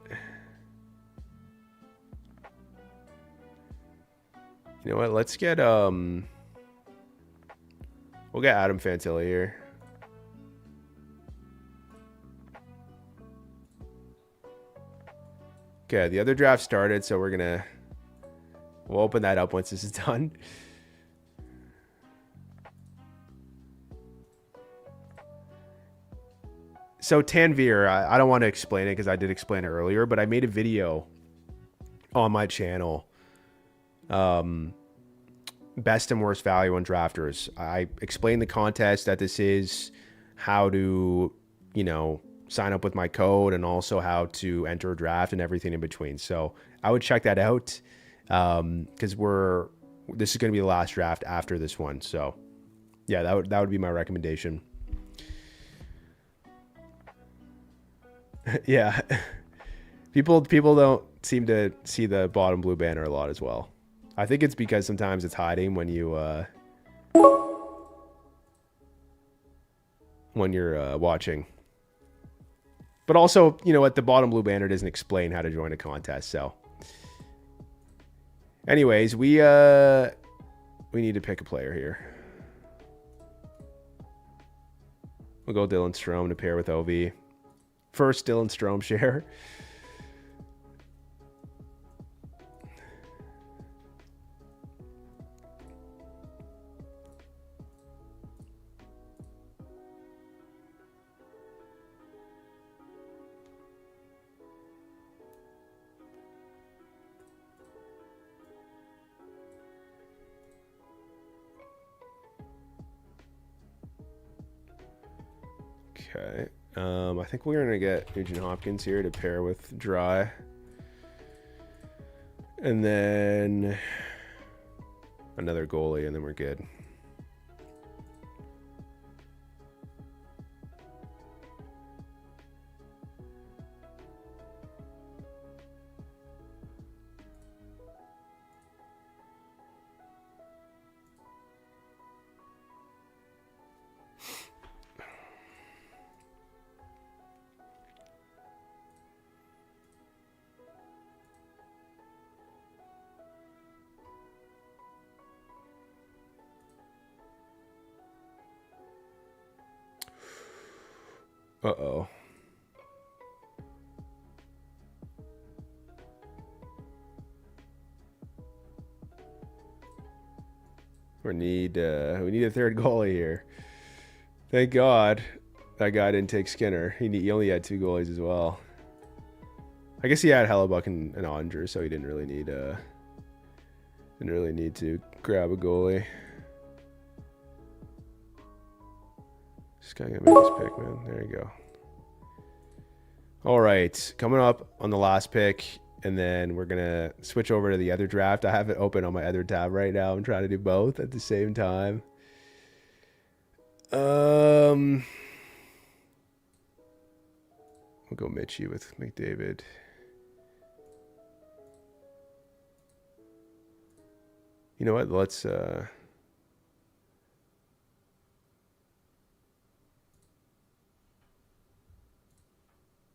You know what? Let's get we'll get Adam Fantilli here. Okay, the other draft started, so we'll open that up once this is done. So Tanvir, I don't want to explain it because I did explain it earlier, but I made a video on my channel. Best and worst value on drafters. I explained the contest that this is, how to, you know, sign up with my code, and also how to enter a draft and everything in between. So I would check that out because this is going to be the last draft after this one. So yeah, that would be my recommendation. Yeah. People don't seem to see the bottom blue banner a lot as well. I think it's because sometimes it's hiding when you're watching. But also, you know what, the bottom blue banner doesn't explain how to join a contest. So anyways, we need to pick a player here. We'll go Dylan Strome to pair with OV. First Dylan Strome share. Okay. I think we're going to get Nugent Hopkins here to pair with Dry. And then another goalie, and then we're good. Uh-oh. We need a third goalie here. Thank God that guy didn't take Skinner. He only had 2 goalies as well. I guess he had Hellebuck and Onger, so he didn't really need to grab a goalie. This guy gonna make his pick, man. There you go. All right, coming up on the last pick, and then we're gonna switch over to the other draft. I have it open on my other tab right now. I'm trying to do both at the same time. We'll go Mitchie with McDavid. You know what? Let's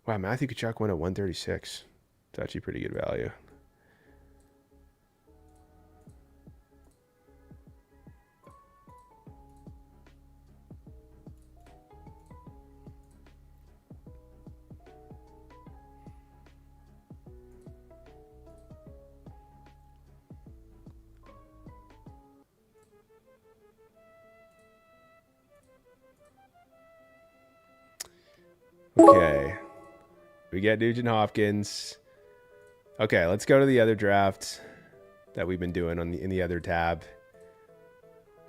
wow, Matthew Tkachuk went at 136. It's actually pretty good value. Okay. We get Nugent Hopkins. Okay, let's go to the other draft that we've been doing in the other tab.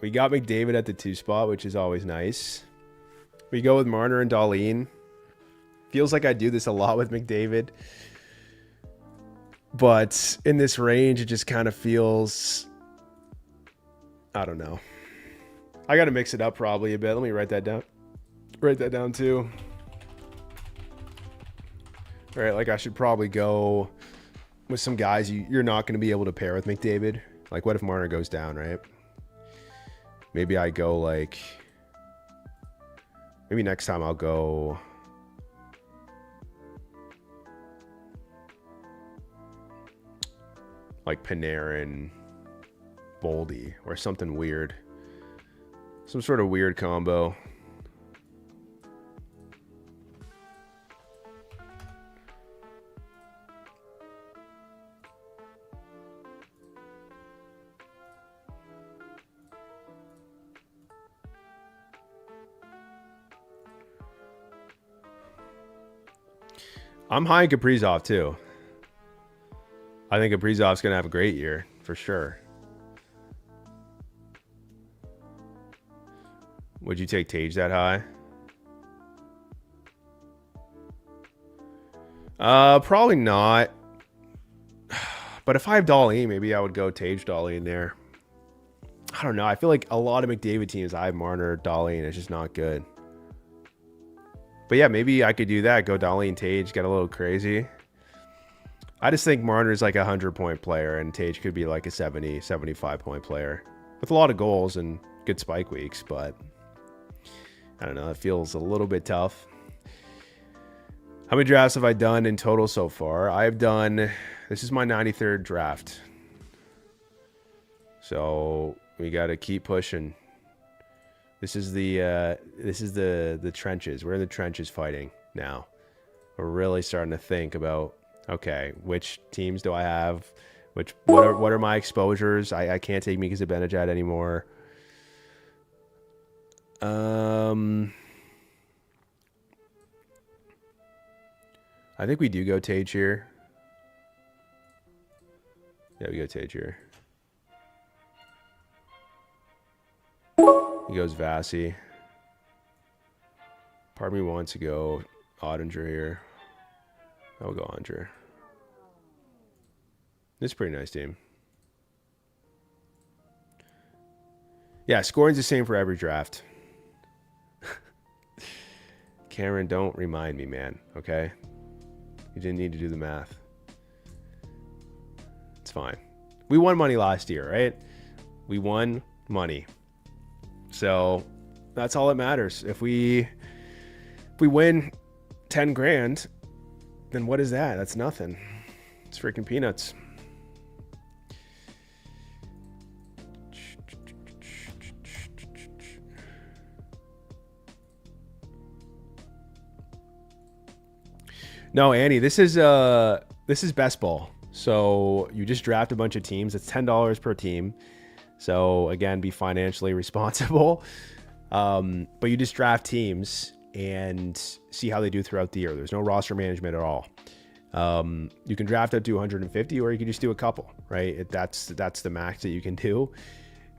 We got McDavid at the 2 spot, which is always nice. We go with Marner and Dahlin. Feels like I do this a lot with McDavid. But in this range, it just kind of feels... I don't know. I got to mix it up probably a bit. Let me write that down. Write that down too. All right, like I should probably go with some guys you're not going to be able to pair with McDavid. Like, what if Marner goes down, right? Maybe I go like... Maybe next time I'll go... like Panarin, Boldy, or something weird. Some sort of weird combo. I'm high in Kaprizov too. I think Kaprizov's going to have a great year for sure. Would you take Tage that high? Probably not. But if I have Dahlin, maybe I would go Tage Dahlin there. I don't know. I feel like a lot of McDavid teams, I have Marner, Dahlin. It's just not good. But yeah, maybe I could do that. Go Dahlin, Tage, get a little crazy. I just think Marner's like a 100-point player, and Tage could be like a 70, 75-point player with a lot of goals and good spike weeks. But I don't know. It feels a little bit tough. How many drafts have I done in total so far? I've done, this is my 93rd draft. So we got to keep pushing. This is the trenches. We're in the trenches fighting now. We're really starting to think about, okay, which teams do I have? What are my exposures? I can't take Mika Zibanejad anymore. I think we do go Tage here. Yeah, we go Tage here. He goes Vasi. Part of me wants to go Ottinger here. I'll go Ottinger. This is a pretty nice team. Yeah, scoring's the same for every draft. Cameron, don't remind me, man. Okay? You didn't need to do the math. It's fine. We won money last year, right? We won money. So that's all that matters. If we win 10 grand, then what is that? That's nothing. It's freaking peanuts. No, Annie, this is best ball. So you just draft a bunch of teams. It's $10 per team. So again, be financially responsible. But you just draft teams and see how they do throughout the year. There's no roster management at all. You can draft up to 150, or you can just do a couple, right? That's the max that you can do.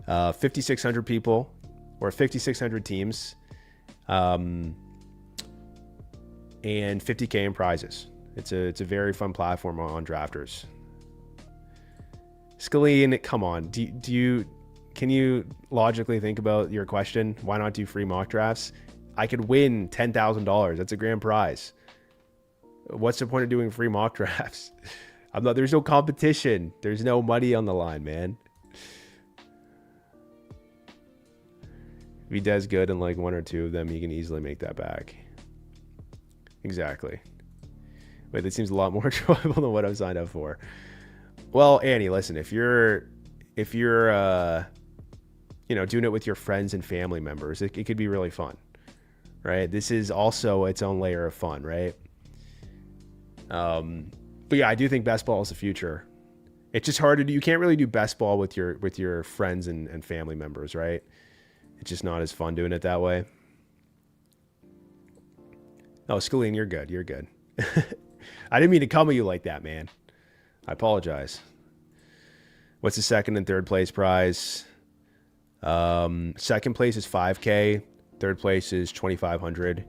5,600 people or 5,600 teams. And 50K in prizes. It's a very fun platform on Drafters. Scalene, come on. Can you logically think about your question? Why not do free mock drafts? I could win $10,000. That's a grand prize. What's the point of doing free mock drafts? There's no competition. There's no money on the line, man. If he does good in like one or two of them, he can easily make that back. Exactly. Wait, that seems a lot more enjoyable than what I've signed up for. Well, Annie, listen, if you're doing it with your friends and family members, it could be really fun, right? This is also its own layer of fun, right? But yeah, I do think best ball is the future. It's just hard to do. You can't really do best ball with your friends and family members, right? It's just not as fun doing it that way. Oh, Scalene, you're good. You're good. I didn't mean to come at you like that, man. I apologize. What's the second and third place prize? Second place is $5K. Third place is $2,500.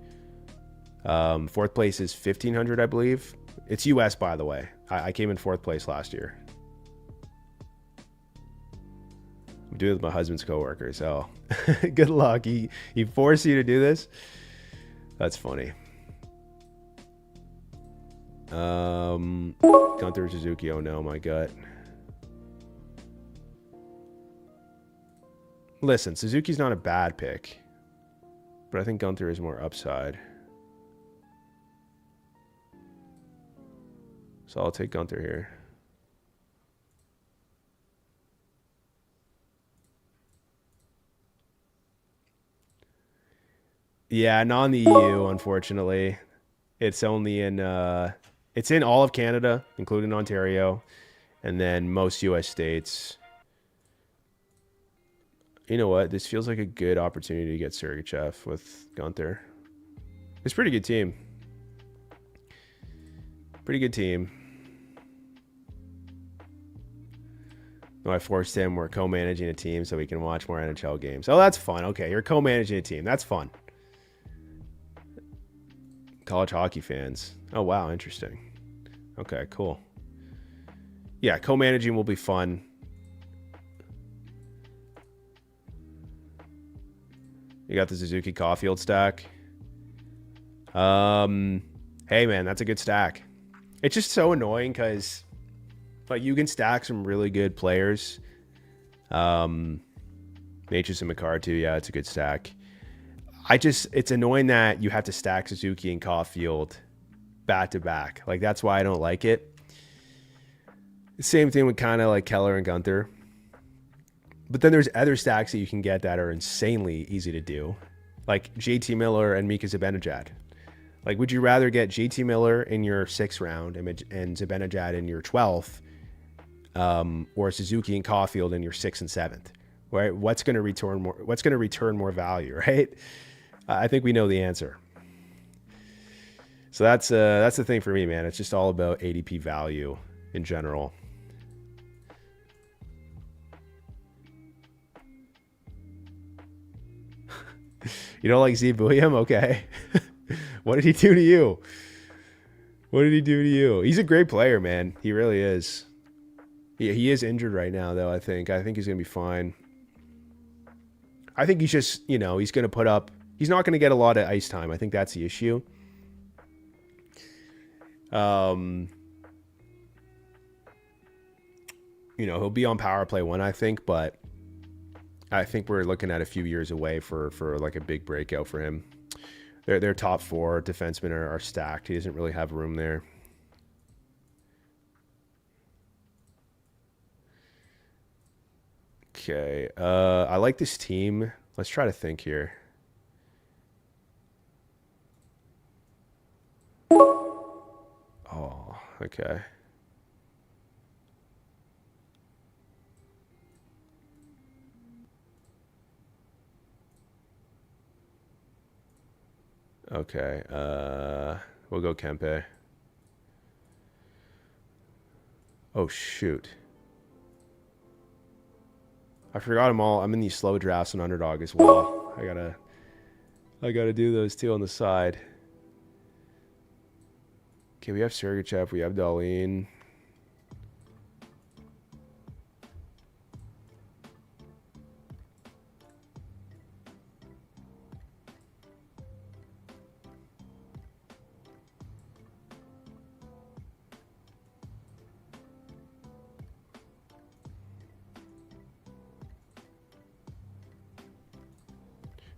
Fourth place is $1,500, I believe. It's US, by the way. I came in fourth place last year. I'm doing it with my husband's coworker, so good luck. He forced you to do this? That's funny. Gunther Suzuki, oh no, my gut. Listen, Suzuki's not a bad pick, but I think Gunther is more upside. So I'll take Gunther here. Yeah, not in the EU, unfortunately. It's only in it's in all of Canada, including Ontario, and then most US states. You know what? This feels like a good opportunity to get Sergachev with Gunther. It's a pretty good team. Pretty good team. No, I forced him. We're co-managing a team so we can watch more NHL games. Oh, that's fun. Okay, you're co-managing a team. That's fun. College hockey fans. Oh, wow. Interesting. Okay, cool. Yeah, co-managing will be fun. You got the Suzuki Caulfield stack. Hey, man, that's a good stack. It's just so annoying because like you can stack some really good players. Nature's and McCarr too. Yeah, it's a good stack. It's annoying that you have to stack Suzuki and Caulfield back to back. Like that's why I don't like it. Same thing with kind of like Keller and Gunther. But then there's other stacks that you can get that are insanely easy to do. Like JT Miller and Mika Zibanejad. Like, would you rather get JT Miller in your 6th round and Zibanejad in your 12th, or Suzuki and Caulfield in your 6th and 7th? Right? What's going to return more? What's going to return more value? Right? I think we know the answer. So that's the thing for me, man. It's just all about ADP value in general. You don't like Z William? Okay. What did he do to you? What did he do to you? He's a great player, man. He really is. He is injured right now, though, I think. I think he's going to be fine. I think he's just, he's going to put up... He's not going to get a lot of ice time. I think that's the issue. He'll be on power play 1, I think, but I think we're looking at a few years away for like a big breakout for him. Their top 4 defensemen are stacked. He doesn't really have room there. Okay. I like this team. Let's try to think here. Oh, okay. Okay. We'll go Kempe. Oh, shoot. I forgot them all. I'm in these slow drafts and underdog as well. I gotta do those two on the side. Okay, we have Sergachev, we have Dahlin.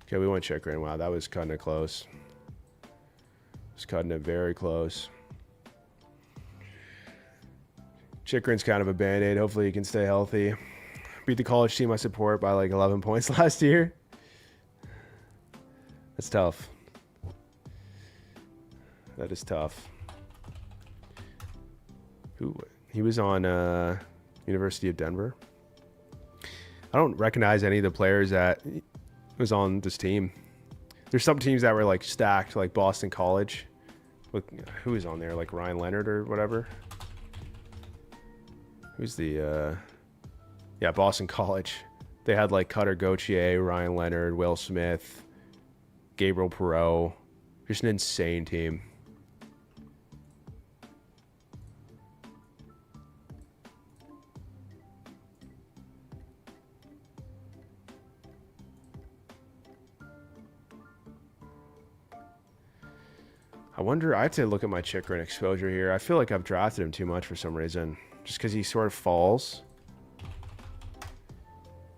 Okay, we went Chikrin. Wow, that was cutting it close. It's cutting it very close. Chikrin's kind of a band-aid. Hopefully he can stay healthy. Beat the college team I support by like 11 points last year. That's tough. That is tough. He was on University of Denver. I don't recognize any of the players that was on this team. There's some teams that were like stacked, like Boston College. With who was on there, like Ryan Leonard or whatever. Who's the Boston College. They had like Cutter Gauthier, Ryan Leonard, Will Smith, Gabriel Perreault. Just an insane team. I wonder, I have to look at my Chikrin exposure here. I feel like I've drafted him too much for some reason. Just because he sort of falls.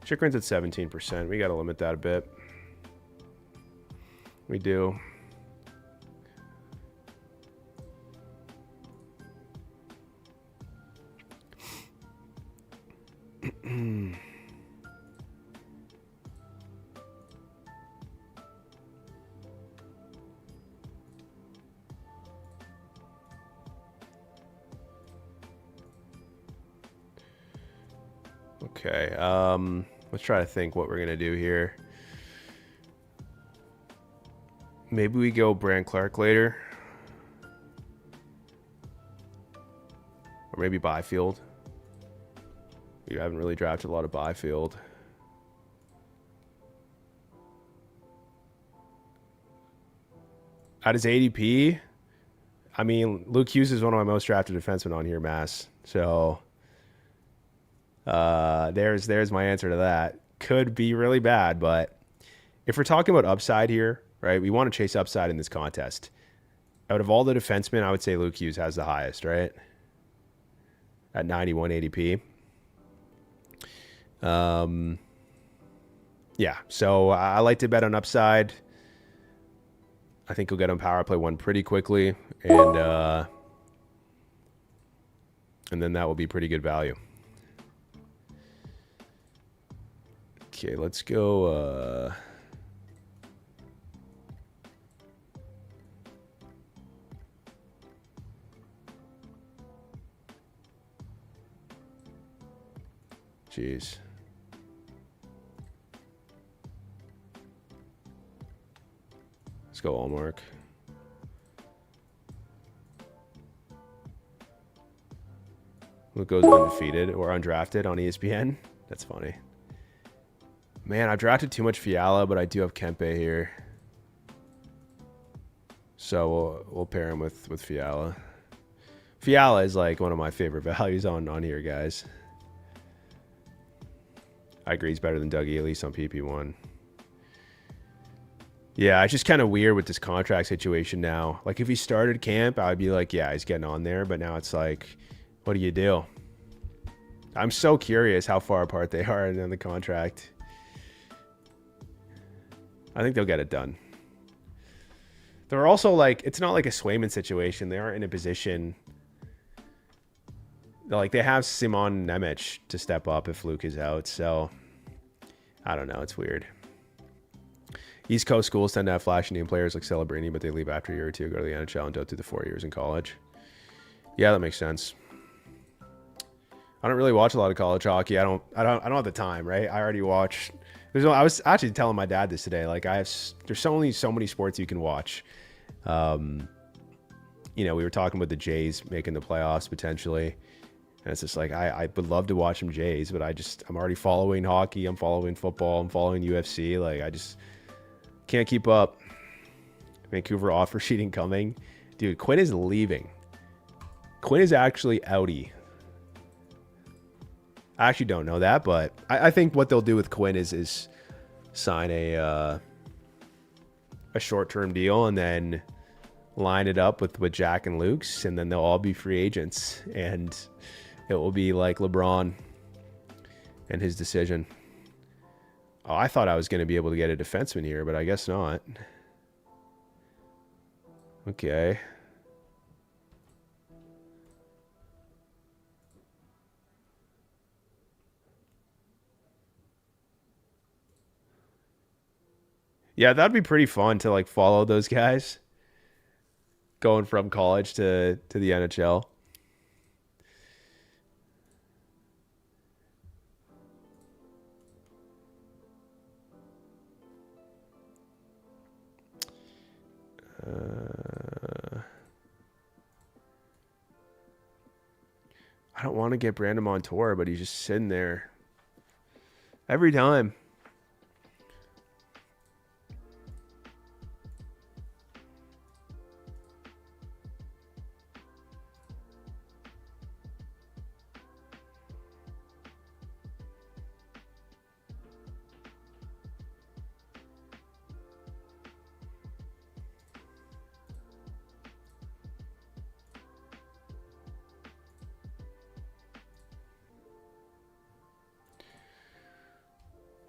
Chikrin's at 17%. We got to limit that a bit. We do. Okay, let's try to think what we're going to do here. Maybe we go Brand Clark later. Or maybe Byfield. We haven't really drafted a lot of Byfield. At his ADP, I mean, Luke Hughes is one of my most drafted defensemen on here, Mass. So there's my answer to that. Could be really bad, but if we're talking about upside here, right, we want to chase upside in this contest. Out of all the defensemen, I would say Luke Hughes has the highest, right? At 91 ADP. Yeah, so I like to bet on upside. I think he'll get on power play 1 pretty quickly, and then that will be pretty good value. Okay, let's go. Jeez. Let's go Allmark. Who goes undefeated or undrafted on ESPN? That's funny. Man, I've drafted too much Fiala, but I do have Kempe here. So we'll pair him with Fiala. Fiala is like one of my favorite values on here, guys. I agree he's better than Dougie, at least on PP1. Yeah, it's just kind of weird with this contract situation now. Like, if he started camp, I'd be like, yeah, he's getting on there. But now it's like, what do you do? I'm so curious how far apart they are in the contract. I think they'll get it done. They're also like, it's not like a Swayman situation. They aren't in a position. Like, they have Simon Nemec to step up if Luke is out. So, I don't know. It's weird. East Coast schools tend to have flashy name players like Celebrini, but they leave after a year or two, go to the NHL, and don't do the 4 years in college. Yeah, that makes sense. I don't really watch a lot of college hockey. I don't have the time, right? I already watch. I was actually telling my dad this today. Like, there's only so many sports you can watch. You know, we were talking about the Jays making the playoffs potentially. And it's just like, I would love to watch some Jays, but I'm already following hockey. I'm following football. I'm following UFC. Like, I just can't keep up. Vancouver offer sheet incoming. Dude, Quinn is leaving. Quinn is actually outie. I actually don't know that, but I think what they'll do with Quinn is sign a short-term deal and then line it up with Jack and Luke's, and then they'll all be free agents. And it will be like LeBron and his decision. Oh, I thought I was going to be able to get a defenseman here, but I guess not. Okay. Yeah, that'd be pretty fun to like follow those guys going from college to the NHL. I don't want to get Brandon Montour, but he's just sitting there every time.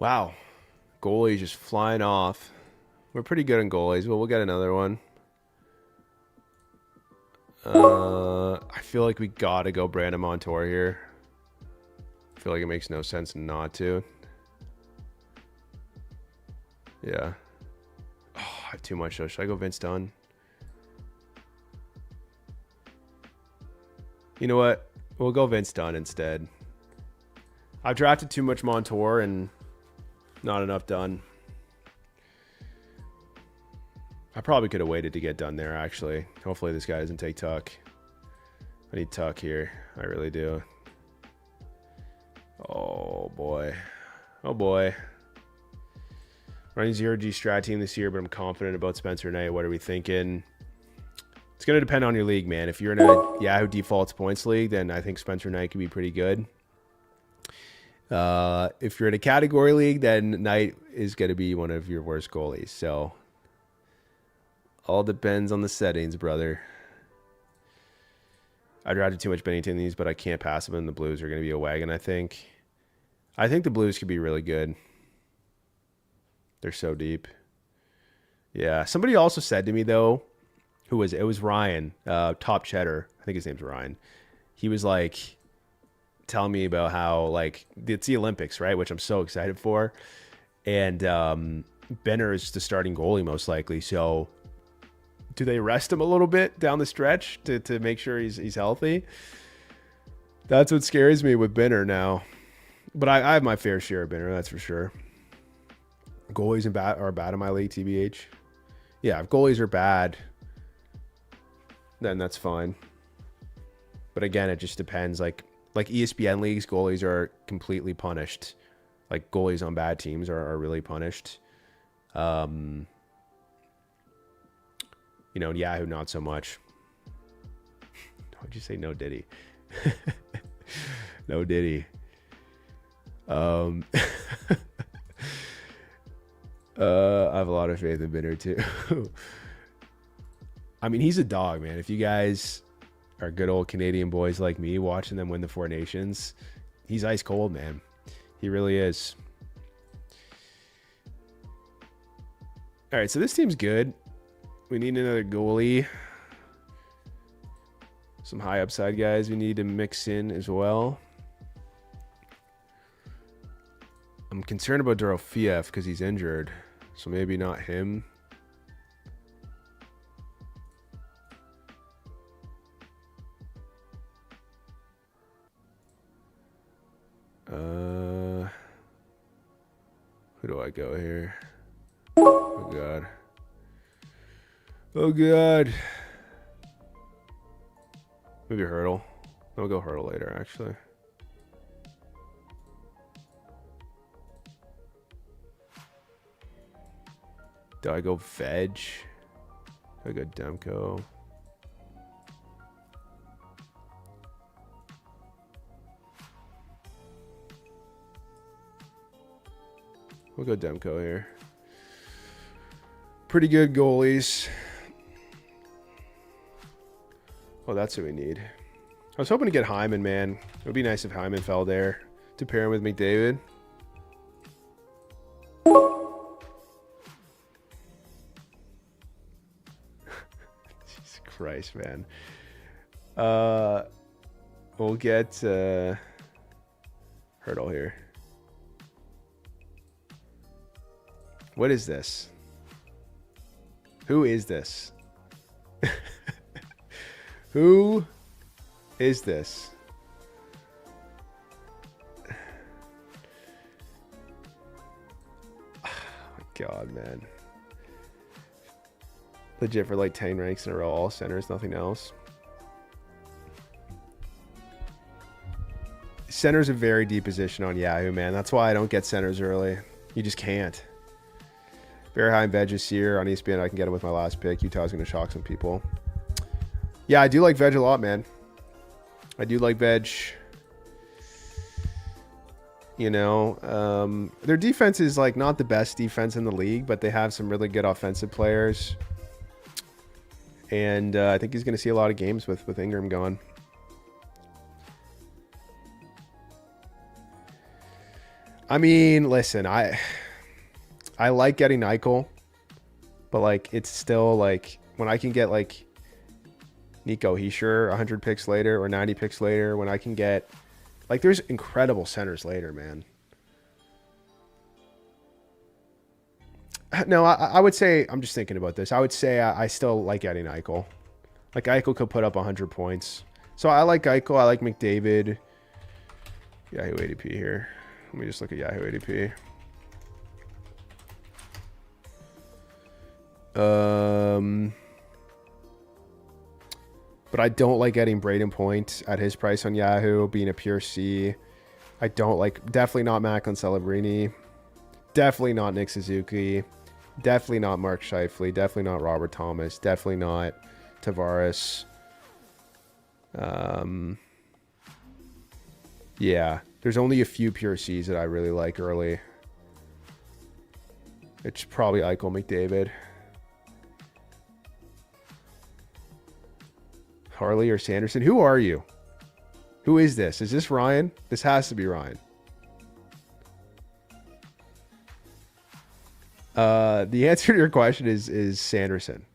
Wow. Goalie just flying off. We're pretty good in goalies, but we'll get another one. I feel like we got to go Brandon Montour here. I feel like it makes no sense not to. Yeah. Oh, I have too much though. Should I go Vince Dunn? You know what? We'll go Vince Dunn instead. I've drafted too much Montour and not enough Dunn. I probably could have waited to get done there, actually. Hopefully this guy doesn't take Tuck. I need Tuck here. I really do. Oh, boy. Oh, boy. Running 0G strat team this year, but I'm confident about Spencer Knight. What are we thinking? It's going to depend on your league, man. If you're in a Yahoo Defaults points league, then I think Spencer Knight could be pretty good. If you're in a category league, then Knight is going to be one of your worst goalies. So all depends on the settings, brother. I'd rather too much Bennington these, but I can't pass them, and the Blues are going to be a wagon, I think. I think the Blues could be really good. They're so deep. Yeah. Somebody also said to me, though, who was it? It was Ryan, Top Cheddar. I think his name's Ryan. He was like telling me about how, like, it's the Olympics, right? Which I'm so excited for. And Benner is the starting goalie most likely. So do they rest him a little bit down the stretch to make sure he's healthy? That's what scares me with Benner now. But I have my fair share of Benner, that's for sure. Goalies are bad in my league, TBH. Yeah, if goalies are bad, then that's fine. But again, it just depends. Like ESPN leagues, goalies are completely punished. Like goalies on bad teams are really punished. You know, Yahoo, not so much. Why'd you say no Diddy? No Diddy. I have a lot of faith in Bitter too. I mean, he's a dog, man. If you guys are good old Canadian boys like me watching them win the Four Nations, he's ice cold, man. He really is. All right, so this team's good. We need another goalie. Some high upside guys we need to mix in as well. I'm concerned about Dorofiev because he's injured. So maybe not him. Who do I go here? Oh, God. Oh, God. Maybe Hurdle. I'll go Hurdle later, actually. Do I go Veg? Do I go Demko? We'll go Demko here. Pretty good goalies. Oh, that's what we need. I was hoping to get Hyman, man. It would be nice if Hyman fell there to pair him with McDavid. Jesus Christ, man. We'll get Hurdle here. What is this? Who is this? Who is this? Oh my God, man. Legit for like 10 ranks in a row, all centers, nothing else. Center's a very deep position on Yahoo, man. That's why I don't get centers early. You just can't. Very high in Veg this year. On ESPN, I can get him with my last pick. Utah's going to shock some people. Yeah, I do like Veg a lot, man. I do like Veg. You know, their defense is like not the best defense in the league, but they have some really good offensive players. And I think he's going to see a lot of games with Ingram going. I mean, listen, I like getting Eichel, but like it's still like when I can get like Nico Hischier 100 picks later or 90 picks later, when I can get like there's incredible centers later, man. No, I would say, I'm just thinking about this. I would say I still like getting Eichel. Like Eichel could put up 100 points. So I like Eichel. I like McDavid. Yahoo ADP here. Let me just look at Yahoo ADP. But I don't like getting Braden Point at his price on Yahoo, being a pure C. I don't like, definitely not Macklin Celebrini. Definitely not Nick Suzuki. Definitely not Mark Scheifele. Definitely not Robert Thomas. Definitely not Tavares. Yeah, there's only a few pure C's that I really like early. It's probably Eichel, McDavid. Harley or Sanderson. Who are you? Who is this? Is this Ryan? This has to be Ryan. The answer to your question is Sanderson,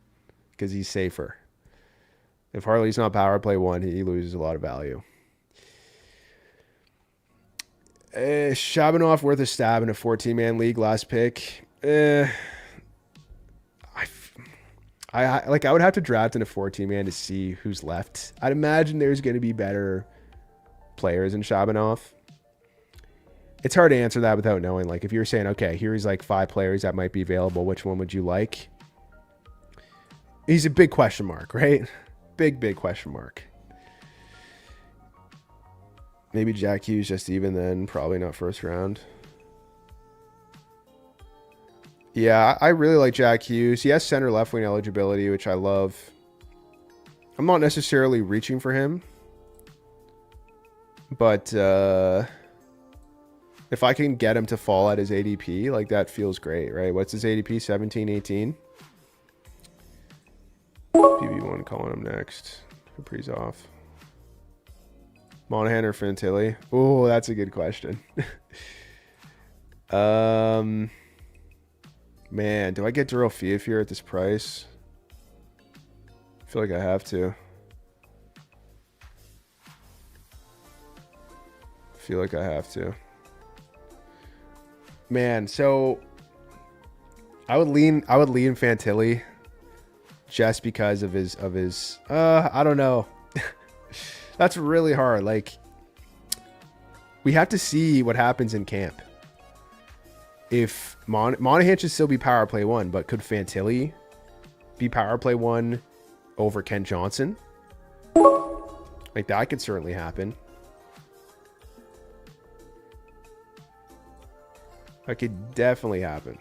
because he's safer. If Harley's not power play 1, he loses a lot of value. Shabanov worth a stab in a 14-man league last pick. I would have to draft in a 14-man to see who's left. I'd imagine there's going to be better players in Shabanov. It's hard to answer that without knowing. Like, if you're saying, okay, here's like 5 players that might be available, which one would you like? He's a big question mark, right? Big question mark. Maybe Jack Hughes just even then. Probably not first round. Yeah, I really like Jack Hughes. He has center left wing eligibility, which I love. I'm not necessarily reaching for him. But if I can get him to fall at his ADP, like, that feels great, right? What's his ADP? 17, 18? PB1 calling him next. Kaprizov. Monahan or Fantilli? Oh, that's a good question. Man, do I get Daryl Fiafir at this price? I feel like I have to. Man, so I would lean Fantilli just because of his I don't know. That's really hard. Like, we have to see what happens in camp. If Monahan should still be power play 1, but could Fantilli be power play 1 over Kent Johnson? Like, that could certainly happen. That could definitely happen.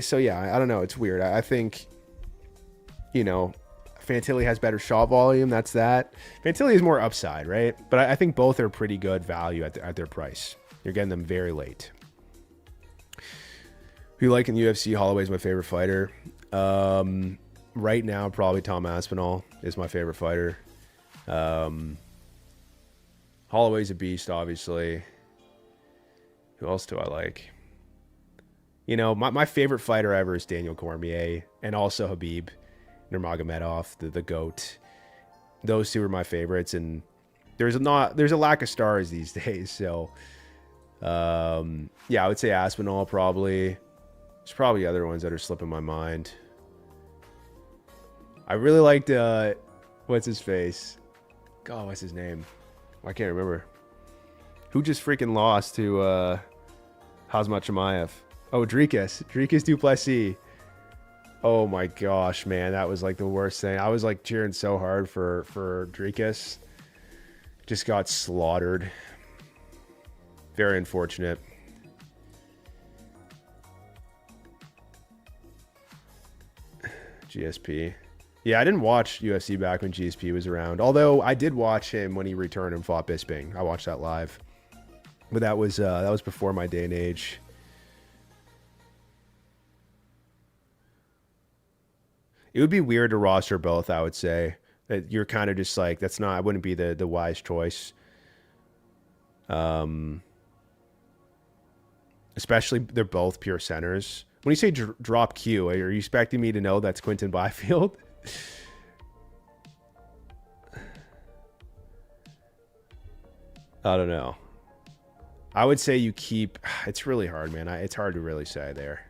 So yeah, I don't know. It's weird. I think, you know, Fantilli has better shot volume. That's that. Fantilli is more upside, right? But I think both are pretty good value at their price. You're getting them very late. Who you like in the UFC? Holloway's my favorite fighter. Right now, probably Tom Aspinall is my favorite fighter. Holloway's a beast, obviously. Who else do I like? You know, my favorite fighter ever is Daniel Cormier, and also Habib Nurmagomedov, the GOAT. Those two are my favorites, and there's a lack of stars these days. So, yeah, I would say Aspinall probably. There's probably other ones that are slipping my mind. I really liked what's his face? God, what's his name? I can't remember. Who just freaking lost to Hazmat Chimaev? Oh, Dricus du Plessis. Oh my gosh, man, that was like the worst thing. I was like cheering so hard for Dricus. Just got slaughtered. Very unfortunate. GSP. Yeah, I didn't watch UFC back when GSP was around. Although I did watch him when he returned and fought Bisping. I watched that live. But that was before my day and age. It would be weird to roster both, I would say. That you're kind of just like, that's not, I wouldn't be the wise choice. Especially they're both pure centers. When you say drop Q, are you expecting me to know that's Quinton Byfield? I don't know. I would say you keep, it's really hard, man. It's hard to really say there.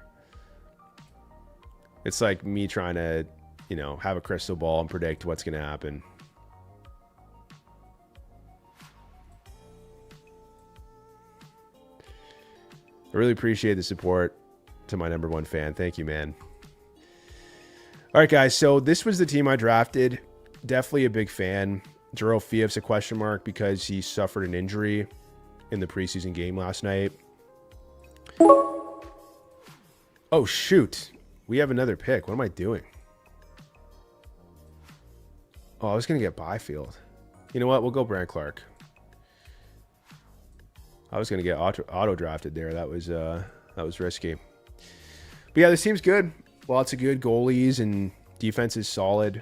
It's like me trying to, you know, have a crystal ball and predict what's going to happen. I really appreciate the support to my #1 fan. Thank you, man. All right, guys. So this was the team I drafted. Definitely a big fan. Jero Fief's a question mark because he suffered an injury in the preseason game last night. Oh, shoot. We have another pick. What am I doing? Oh, I was going to get Byfield. You know what? We'll go Brant Clark. I was going to get auto drafted there. That was risky. But yeah, this team's good. Lots of good goalies and defense is solid.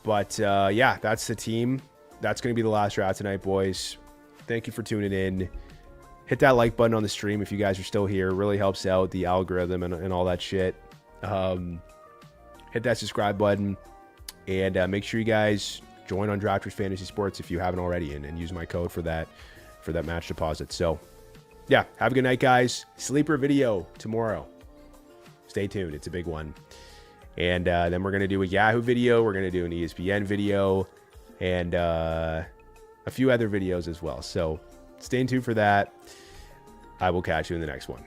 But yeah, that's the team. That's going to be the last draft tonight, boys. Thank you for tuning in. Hit that like button on the stream if you guys are still here. It really helps out the algorithm and all that shit. Hit that subscribe button. And make sure you guys join on Drafters Fantasy Sports if you haven't already, and use my code for that match deposit. So yeah, have a good night, guys. Sleeper video tomorrow. Stay tuned. It's a big one. And then we're going to do a Yahoo video. We're going to do an ESPN video and a few other videos as well. So stay tuned for that. I will catch you in the next one.